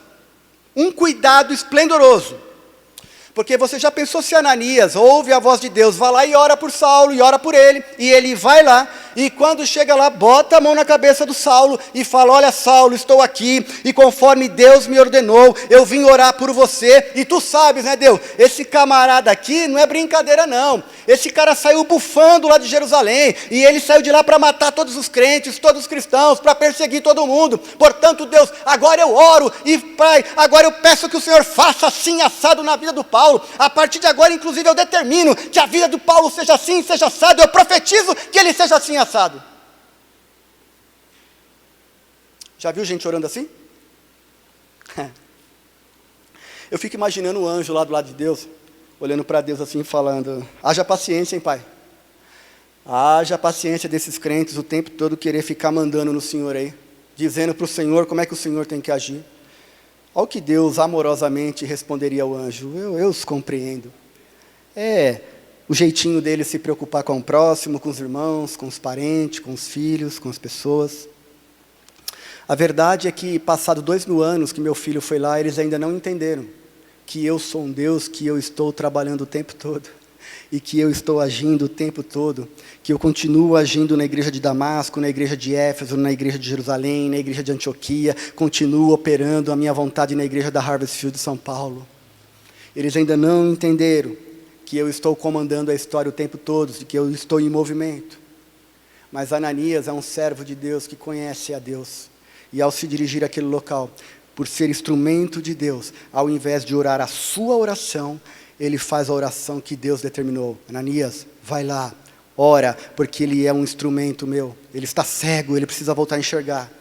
Um cuidado esplendoroso. Porque você já pensou se Ananias ouve a voz de Deus, vai lá e ora por Saulo, e ora por ele, e ele vai lá, e quando chega lá, bota a mão na cabeça do Saulo, e fala: olha Saulo, estou aqui, e conforme Deus me ordenou, eu vim orar por você, e tu sabes, né Deus, esse camarada aqui não é brincadeira não, esse cara saiu bufando lá de Jerusalém, e ele saiu de lá para matar todos os crentes, todos os cristãos, para perseguir todo mundo, portanto Deus, agora eu oro, e Pai, agora eu peço que o Senhor faça assim assado na vida do Paulo. A partir de agora, inclusive, eu determino que a vida do Paulo seja assim, seja assado. Eu profetizo que ele seja assim, assado. Já viu gente orando assim? Eu fico imaginando o anjo lá do lado de Deus, olhando para Deus assim, falando: haja paciência, hein, Pai? Haja paciência desses crentes o tempo todo querer ficar mandando no Senhor aí, dizendo para o Senhor como é que o Senhor tem que agir. Ao que Deus amorosamente responderia ao anjo: eu os compreendo. É o jeitinho dele se preocupar com o próximo, com os irmãos, com os parentes, com os filhos, com as pessoas. A verdade é que, passado 2000 anos que meu filho foi lá, eles ainda não entenderam que eu sou um Deus, que eu estou trabalhando o tempo todo, e que eu estou agindo o tempo todo, que eu continuo agindo na igreja de Damasco, na igreja de Éfeso, na igreja de Jerusalém, na igreja de Antioquia, continuo operando a minha vontade na igreja da Harvest Field de São Paulo. Eles ainda não entenderam que eu estou comandando a história o tempo todo, que eu estou em movimento. Mas Ananias é um servo de Deus que conhece a Deus, e ao se dirigir àquele local, por ser instrumento de Deus, ao invés de orar a sua oração, ele faz a oração que Deus determinou. Ananias, vai lá, ora, porque ele é um instrumento meu. Ele está cego, ele precisa voltar a enxergar.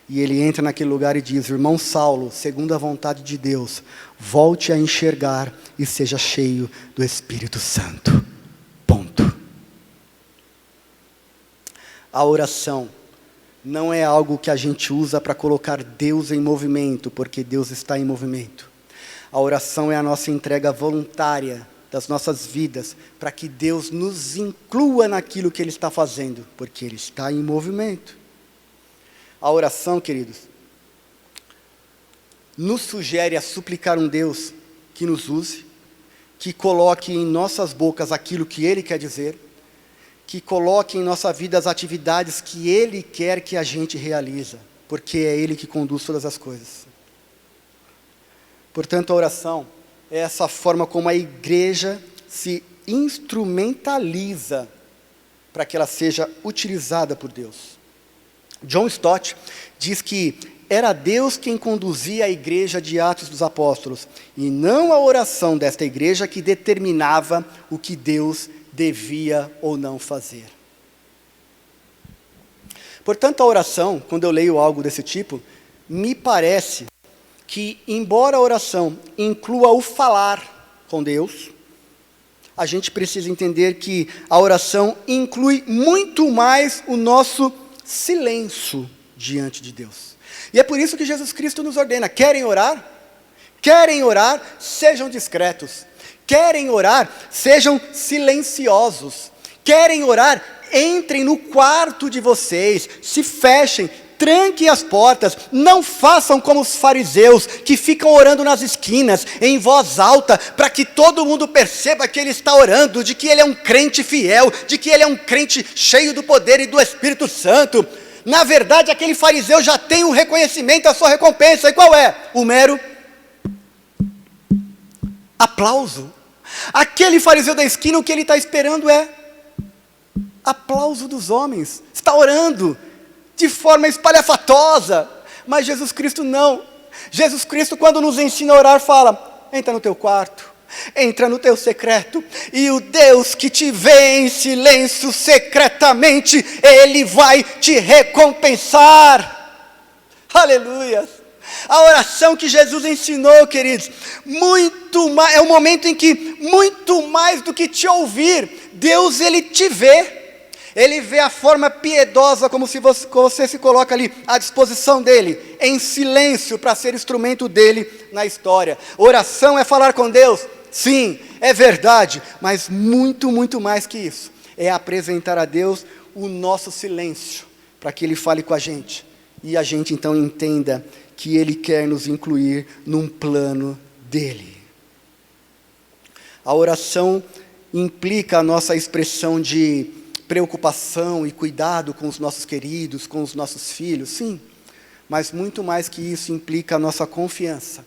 E ele entra naquele lugar e diz: irmão Saulo, segundo a vontade de Deus, volte a enxergar e seja cheio do Espírito Santo. Ponto. A oração não é algo que a gente usa para colocar Deus em movimento, porque Deus está em movimento. A oração é a nossa entrega voluntária das nossas vidas, para que Deus nos inclua naquilo que Ele está fazendo, porque Ele está em movimento. A oração, queridos, nos sugere a suplicar um Deus que nos use, que coloque em nossas bocas aquilo que Ele quer dizer, que coloque em nossa vida as atividades que Ele quer que a gente realize, porque é Ele que conduz todas as coisas. Portanto, a oração é essa forma como a igreja se instrumentaliza para que ela seja utilizada por Deus. John Stott diz que era Deus quem conduzia a igreja de Atos dos Apóstolos, e não a oração desta igreja que determinava o que Deus devia ou não fazer. Portanto, a oração, quando eu leio algo desse tipo, me parece que, embora a oração inclua o falar com Deus, a gente precisa entender que a oração inclui muito mais o nosso silêncio diante de Deus. E é por isso que Jesus Cristo nos ordena: querem orar? Querem orar? Sejam discretos. Querem orar? Sejam silenciosos. Querem orar? Entrem no quarto de vocês, se fechem, tranquem as portas, não façam como os fariseus, que ficam orando nas esquinas, em voz alta, para que todo mundo perceba que ele está orando, de que ele é um crente fiel, de que ele é um crente cheio do poder e do Espírito Santo. Na verdade, aquele fariseu já tem o reconhecimento, a sua recompensa, e qual é? O mero aplauso. Aquele fariseu da esquina, o que ele está esperando é aplauso dos homens. Está orando de forma espalhafatosa, mas Jesus Cristo não. Jesus Cristo, quando nos ensina a orar, fala: entra no teu quarto, entra no teu secreto, e o Deus que te vê em silêncio secretamente, Ele vai te recompensar. Aleluia! A oração que Jesus ensinou, queridos, é um momento em que, muito mais do que te ouvir, Deus, Ele te vê. Ele vê a forma piedosa, como se você se coloca ali à disposição dEle, em silêncio, para ser instrumento dEle na história. Oração é falar com Deus? Sim, é verdade, mas muito, muito mais que isso. É apresentar a Deus o nosso silêncio, para que Ele fale com a gente, e a gente então entenda que Ele quer nos incluir num plano dEle. A oração implica a nossa expressão de preocupação e cuidado com os nossos queridos, com os nossos filhos, sim, mas muito mais que isso implica a nossa confiança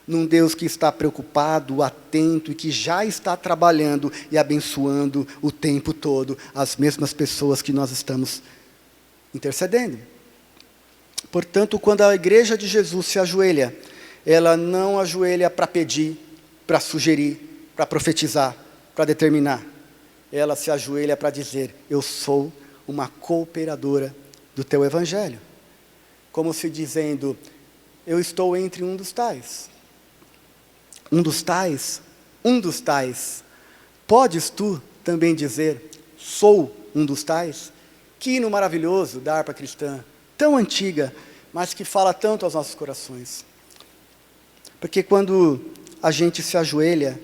num Deus que está preocupado, atento e que já está trabalhando e abençoando o tempo todo as mesmas pessoas que nós estamos intercedendo. Portanto, quando a igreja de Jesus se ajoelha, ela não ajoelha para pedir, para sugerir, para profetizar, para determinar. Ela se ajoelha para dizer: eu sou uma cooperadora do teu evangelho. Como se dizendo: eu estou entre um dos tais. Um dos tais? Um dos tais. Podes tu também dizer: sou um dos tais? Que hino maravilhoso da harpa cristã, tão antiga, mas que fala tanto aos nossos corações. Porque quando a gente se ajoelha,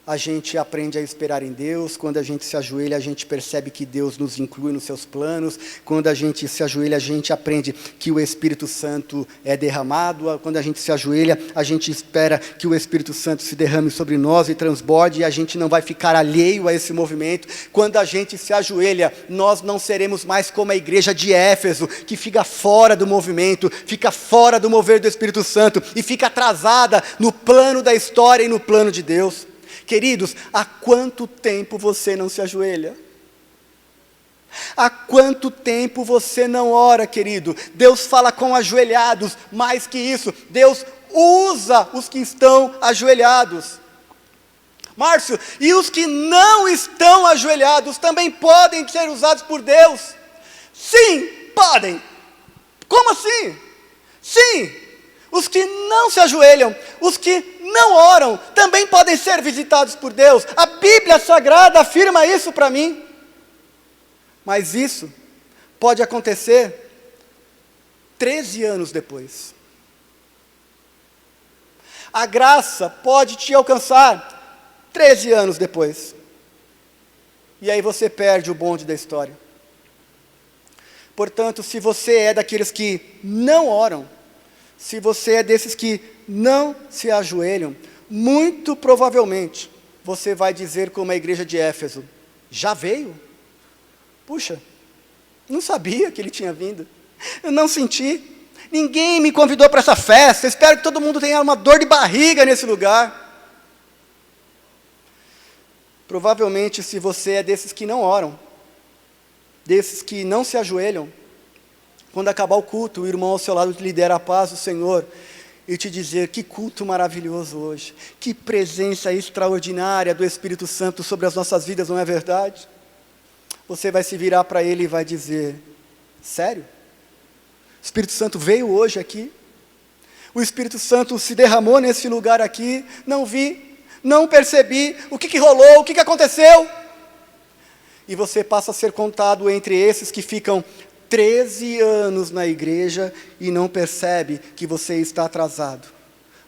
a gente aprende a esperar em Deus. Quando a gente se ajoelha, a gente percebe que Deus nos inclui nos seus planos. Quando a gente se ajoelha, a gente aprende que o Espírito Santo é derramado. Quando a gente se ajoelha, a gente espera que o Espírito Santo se derrame sobre nós e transborde, e a gente não vai ficar alheio a esse movimento. Quando a gente se ajoelha, nós não seremos mais como a igreja de Éfeso, que fica fora do movimento, fica fora do mover do Espírito Santo, e fica atrasada no plano da história e no plano de Deus. Queridos, há quanto tempo você não se ajoelha? Há quanto tempo você não ora, querido? Deus fala com ajoelhados, mais que isso, Deus usa os que estão ajoelhados. Márcio, e os que não estão ajoelhados também podem ser usados por Deus? Sim, podem. Como assim? Sim, os que não se ajoelham, os que não oram, também podem ser visitados por Deus. A Bíblia Sagrada afirma isso para mim. Mas isso pode acontecer 13 anos depois. A graça pode te alcançar 13 anos depois. E aí você perde o bonde da história. Portanto, se você é daqueles que não oram, se você é desses que não se ajoelham, muito provavelmente você vai dizer como a igreja de Éfeso: já veio? Puxa, não sabia que ele tinha vindo, eu não senti, ninguém me convidou para essa festa, espero que todo mundo tenha uma dor de barriga nesse lugar. Provavelmente, se você é desses que não oram, desses que não se ajoelham, quando acabar o culto, o irmão ao seu lado te lidera a paz do Senhor, e te dizer: que culto maravilhoso hoje, que presença extraordinária do Espírito Santo sobre as nossas vidas, não é verdade? Você vai se virar para ele e vai dizer: sério? O Espírito Santo veio hoje aqui? O Espírito Santo se derramou nesse lugar aqui? Não vi, não percebi, o que rolou, o que aconteceu? E você passa a ser contado entre esses que ficam 13 anos na igreja e não percebe que você está atrasado.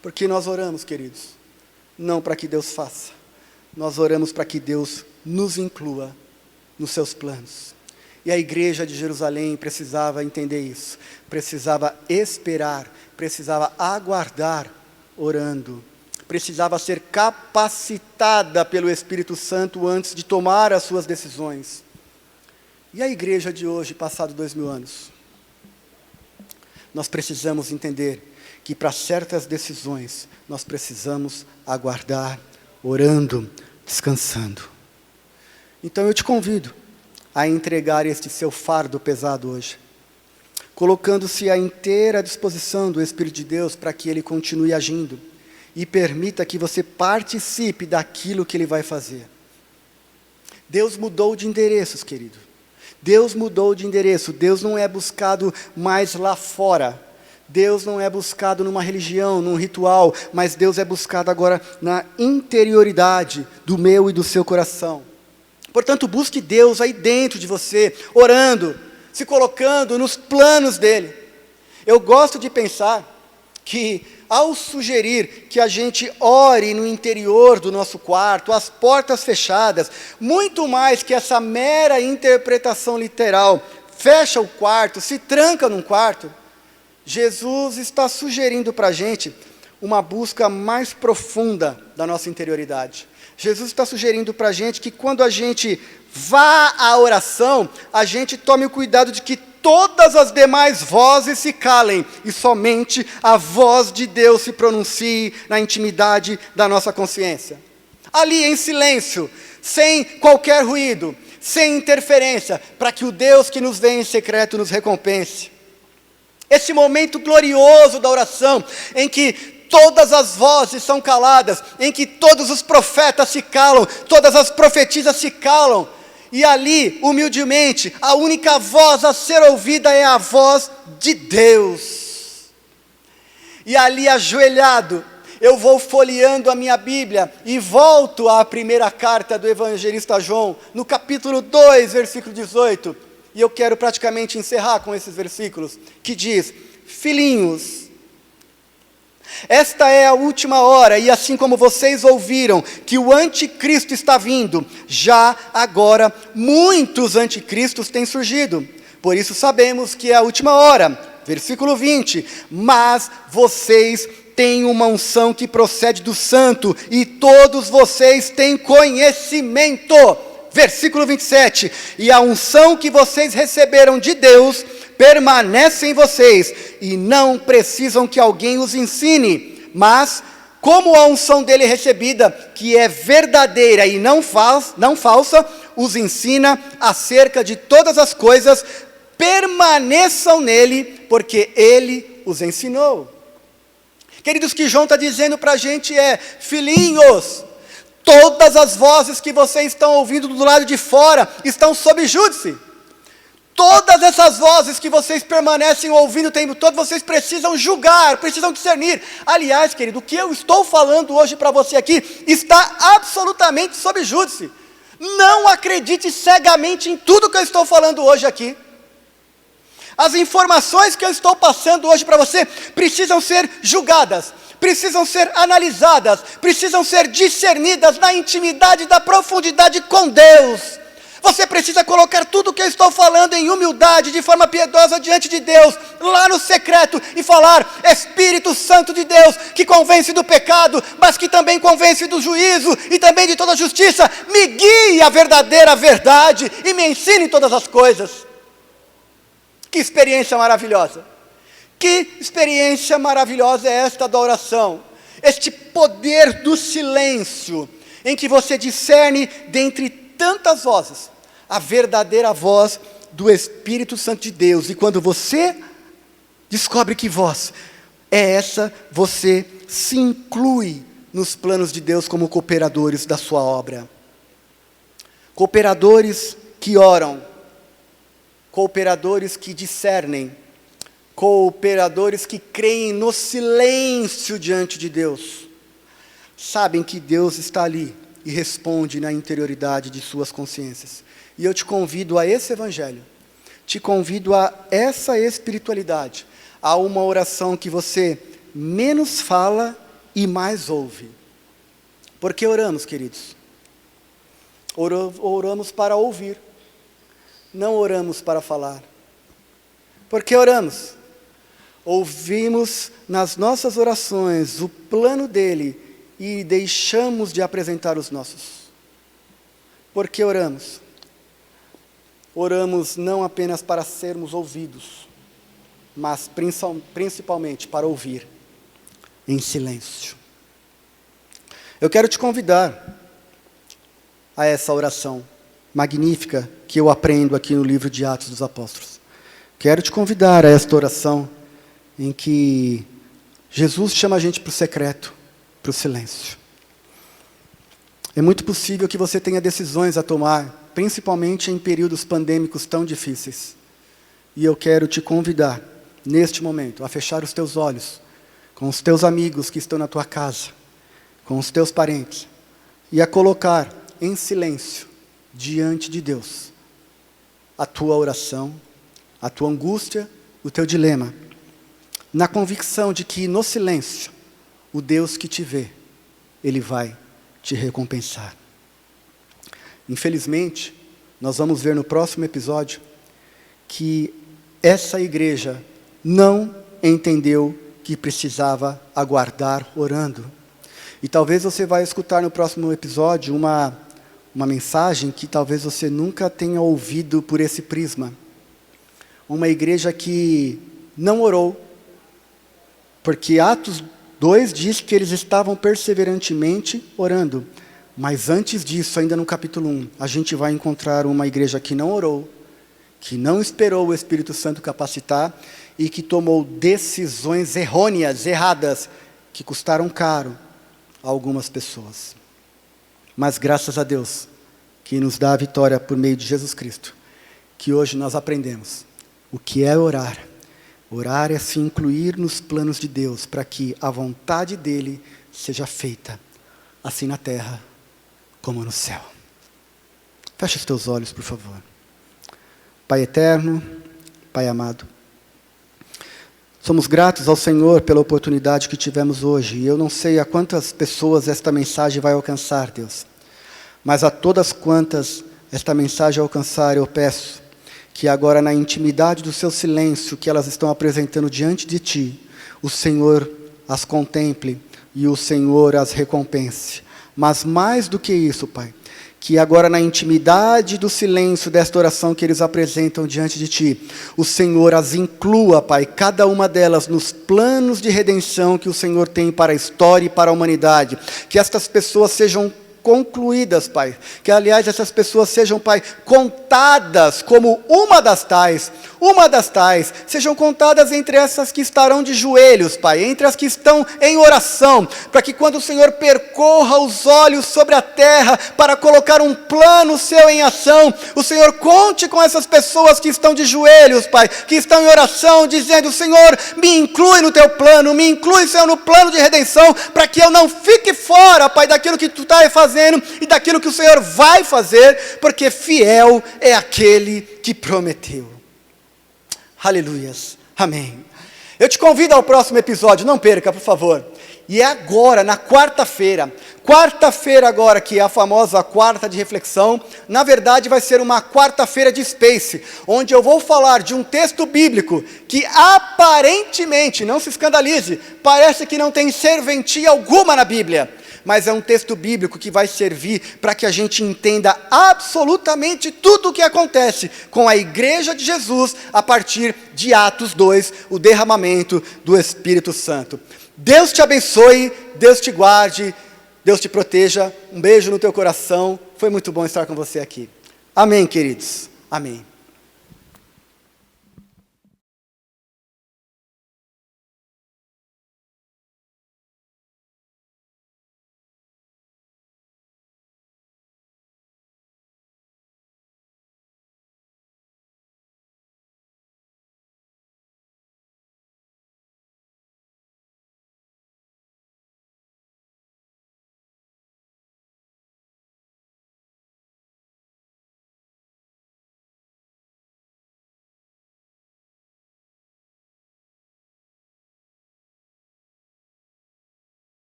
Porque nós oramos, queridos, não para que Deus faça, nós oramos para que Deus nos inclua nos seus planos. E a igreja de Jerusalém precisava entender isso, precisava esperar, precisava aguardar orando, precisava ser capacitada pelo Espírito Santo antes de tomar as suas decisões. E a igreja de hoje, passado 2000 anos? Nós precisamos entender que para certas decisões, nós precisamos aguardar, orando, descansando. Então eu te convido a entregar este seu fardo pesado hoje, colocando-se à inteira disposição do Espírito de Deus para que Ele continue agindo e permita que você participe daquilo que Ele vai fazer. Deus mudou de endereços, querido. Deus mudou de endereço. Deus não é buscado mais lá fora. Deus não é buscado numa religião, num ritual, mas Deus é buscado agora na interioridade do meu e do seu coração. Portanto, busque Deus aí dentro de você, orando, se colocando nos planos dEle. Eu gosto de pensar que, ao sugerir que a gente ore no interior do nosso quarto, às portas fechadas, muito mais que essa mera interpretação literal, fecha o quarto, se tranca num quarto, Jesus está sugerindo para a gente uma busca mais profunda da nossa interioridade. Jesus está sugerindo para a gente que quando a gente vá à oração, a gente tome o cuidado de que todas as demais vozes se calem e somente a voz de Deus se pronuncie na intimidade da nossa consciência. Ali em silêncio, sem qualquer ruído, sem interferência, para que o Deus que nos vê em secreto nos recompense. Esse momento glorioso da oração, em que todas as vozes são caladas, em que todos os profetas se calam, todas as profetisas se calam, e ali, humildemente, a única voz a ser ouvida é a voz de Deus. E ali, ajoelhado, eu vou folheando a minha Bíblia e volto à primeira carta do evangelista João, no capítulo 2, versículo 18. E eu quero praticamente encerrar com esses versículos, que diz: filhinhos, esta é a última hora, e assim como vocês ouviram que o anticristo está vindo, já agora muitos anticristos têm surgido. Por isso sabemos que é a última hora. Versículo 20, mas vocês têm uma unção que procede do santo, e todos vocês têm conhecimento. Versículo 27, e a unção que vocês receberam de Deus permanece em vocês, e não precisam que alguém os ensine, mas, como a unção dele recebida, que é verdadeira e não falsa, os ensina acerca de todas as coisas, permaneçam nele, porque ele os ensinou. Queridos, o que João está dizendo para a gente é: filhinhos, todas as vozes que vocês estão ouvindo do lado de fora estão sob júdice. Todas essas vozes que vocês permanecem ouvindo o tempo todo, vocês precisam julgar, precisam discernir. Aliás, querido, o que eu estou falando hoje para você aqui está absolutamente sob júdice. Não acredite cegamente em tudo que eu estou falando hoje aqui. As informações que eu estou passando hoje para você precisam ser julgadas, precisam ser analisadas, precisam ser discernidas na intimidade da profundidade com Deus. Você precisa colocar tudo o que eu estou falando em humildade, de forma piedosa diante de Deus, lá no secreto, e falar: Espírito Santo de Deus, que convence do pecado, mas que também convence do juízo e também de toda a justiça, me guie à verdadeira verdade e me ensine todas as coisas. Que experiência maravilhosa! Que experiência maravilhosa é esta da oração, este poder do silêncio, em que você discerne dentre tantas vozes a verdadeira voz do Espírito Santo de Deus. E quando você descobre que voz é essa: você se inclui nos planos de Deus como cooperadores da sua obra. Cooperadores que oram, cooperadores que discernem, cooperadores que creem no silêncio diante de Deus. Sabem que Deus está ali e responde na interioridade de suas consciências. E eu te convido a esse evangelho, te convido a essa espiritualidade, a uma oração que você menos fala e mais ouve. Por que oramos, queridos? Oramos para ouvir, não oramos para falar. Por que oramos? Ouvimos nas nossas orações o plano dele e deixamos de apresentar os nossos. Por que oramos? Oramos não apenas para sermos ouvidos, mas principalmente para ouvir em silêncio. Eu quero te convidar a essa oração magnífica que eu aprendo aqui no livro de Atos dos Apóstolos. Quero te convidar a esta oração em que Jesus chama a gente para o secreto, para o silêncio. É muito possível que você tenha decisões a tomar, principalmente em períodos pandêmicos tão difíceis. E eu quero te convidar, neste momento, a fechar os teus olhos, com os teus amigos que estão na tua casa, com os teus parentes, e a colocar em silêncio, diante de Deus, a tua oração, a tua angústia, o teu dilema, na convicção de que no silêncio, o Deus que te vê, Ele vai te recompensar. Infelizmente, nós vamos ver no próximo episódio que essa igreja não entendeu que precisava aguardar orando. E talvez você vai escutar no próximo episódio uma mensagem que talvez você nunca tenha ouvido por esse prisma. Uma igreja que não orou, porque Atos 2 diz que eles estavam perseverantemente orando. Mas antes disso, ainda no capítulo 1, a gente vai encontrar uma igreja que não orou, que não esperou o Espírito Santo capacitar e que tomou decisões errôneas, erradas, que custaram caro a algumas pessoas. Mas graças a Deus, que nos dá a vitória por meio de Jesus Cristo, que hoje nós aprendemos o que é orar. Orar é se incluir nos planos de Deus, para que a vontade dEle seja feita, assim na terra como no céu. Feche os teus olhos, por favor. Pai eterno, Pai amado, somos gratos ao Senhor pela oportunidade que tivemos hoje. E eu não sei a quantas pessoas esta mensagem vai alcançar, Deus. Mas a todas quantas esta mensagem alcançar, eu peço que agora na intimidade do seu silêncio que elas estão apresentando diante de Ti, o Senhor as contemple e o Senhor as recompense. Mas mais do que isso, Pai, que agora na intimidade do silêncio desta oração que eles apresentam diante de Ti, o Senhor as inclua, Pai, cada uma delas nos planos de redenção que o Senhor tem para a história e para a humanidade. Que estas pessoas sejam concluídas, Pai. Que, aliás, essas pessoas sejam, Pai, contadas como uma das tais, sejam contadas entre essas que estarão de joelhos, Pai, entre as que estão em oração, para que quando o Senhor percorra os olhos sobre a terra para colocar um plano seu em ação, o Senhor conte com essas pessoas que estão de joelhos, Pai, que estão em oração, dizendo: Senhor, me inclui no teu plano, me inclui, Senhor, no plano de redenção, para que eu não fique fora, Pai, daquilo que Tu está fazendo e daquilo que o Senhor vai fazer, porque fiel é aquele que prometeu. Aleluias, amém. Eu te convido ao próximo episódio, não perca, por favor. E é agora, na quarta-feira agora, que é a famosa quarta de reflexão. Na verdade vai ser uma quarta-feira de Space, onde eu vou falar de um texto bíblico que aparentemente, não se escandalize, parece que não tem serventia alguma na Bíblia, mas é um texto bíblico que vai servir para que a gente entenda absolutamente tudo o que acontece com a igreja de Jesus a partir de Atos 2, o derramamento do Espírito Santo. Deus te abençoe, Deus te guarde, Deus te proteja. Um beijo no teu coração. Foi muito bom estar com você aqui. Amém, queridos. Amém.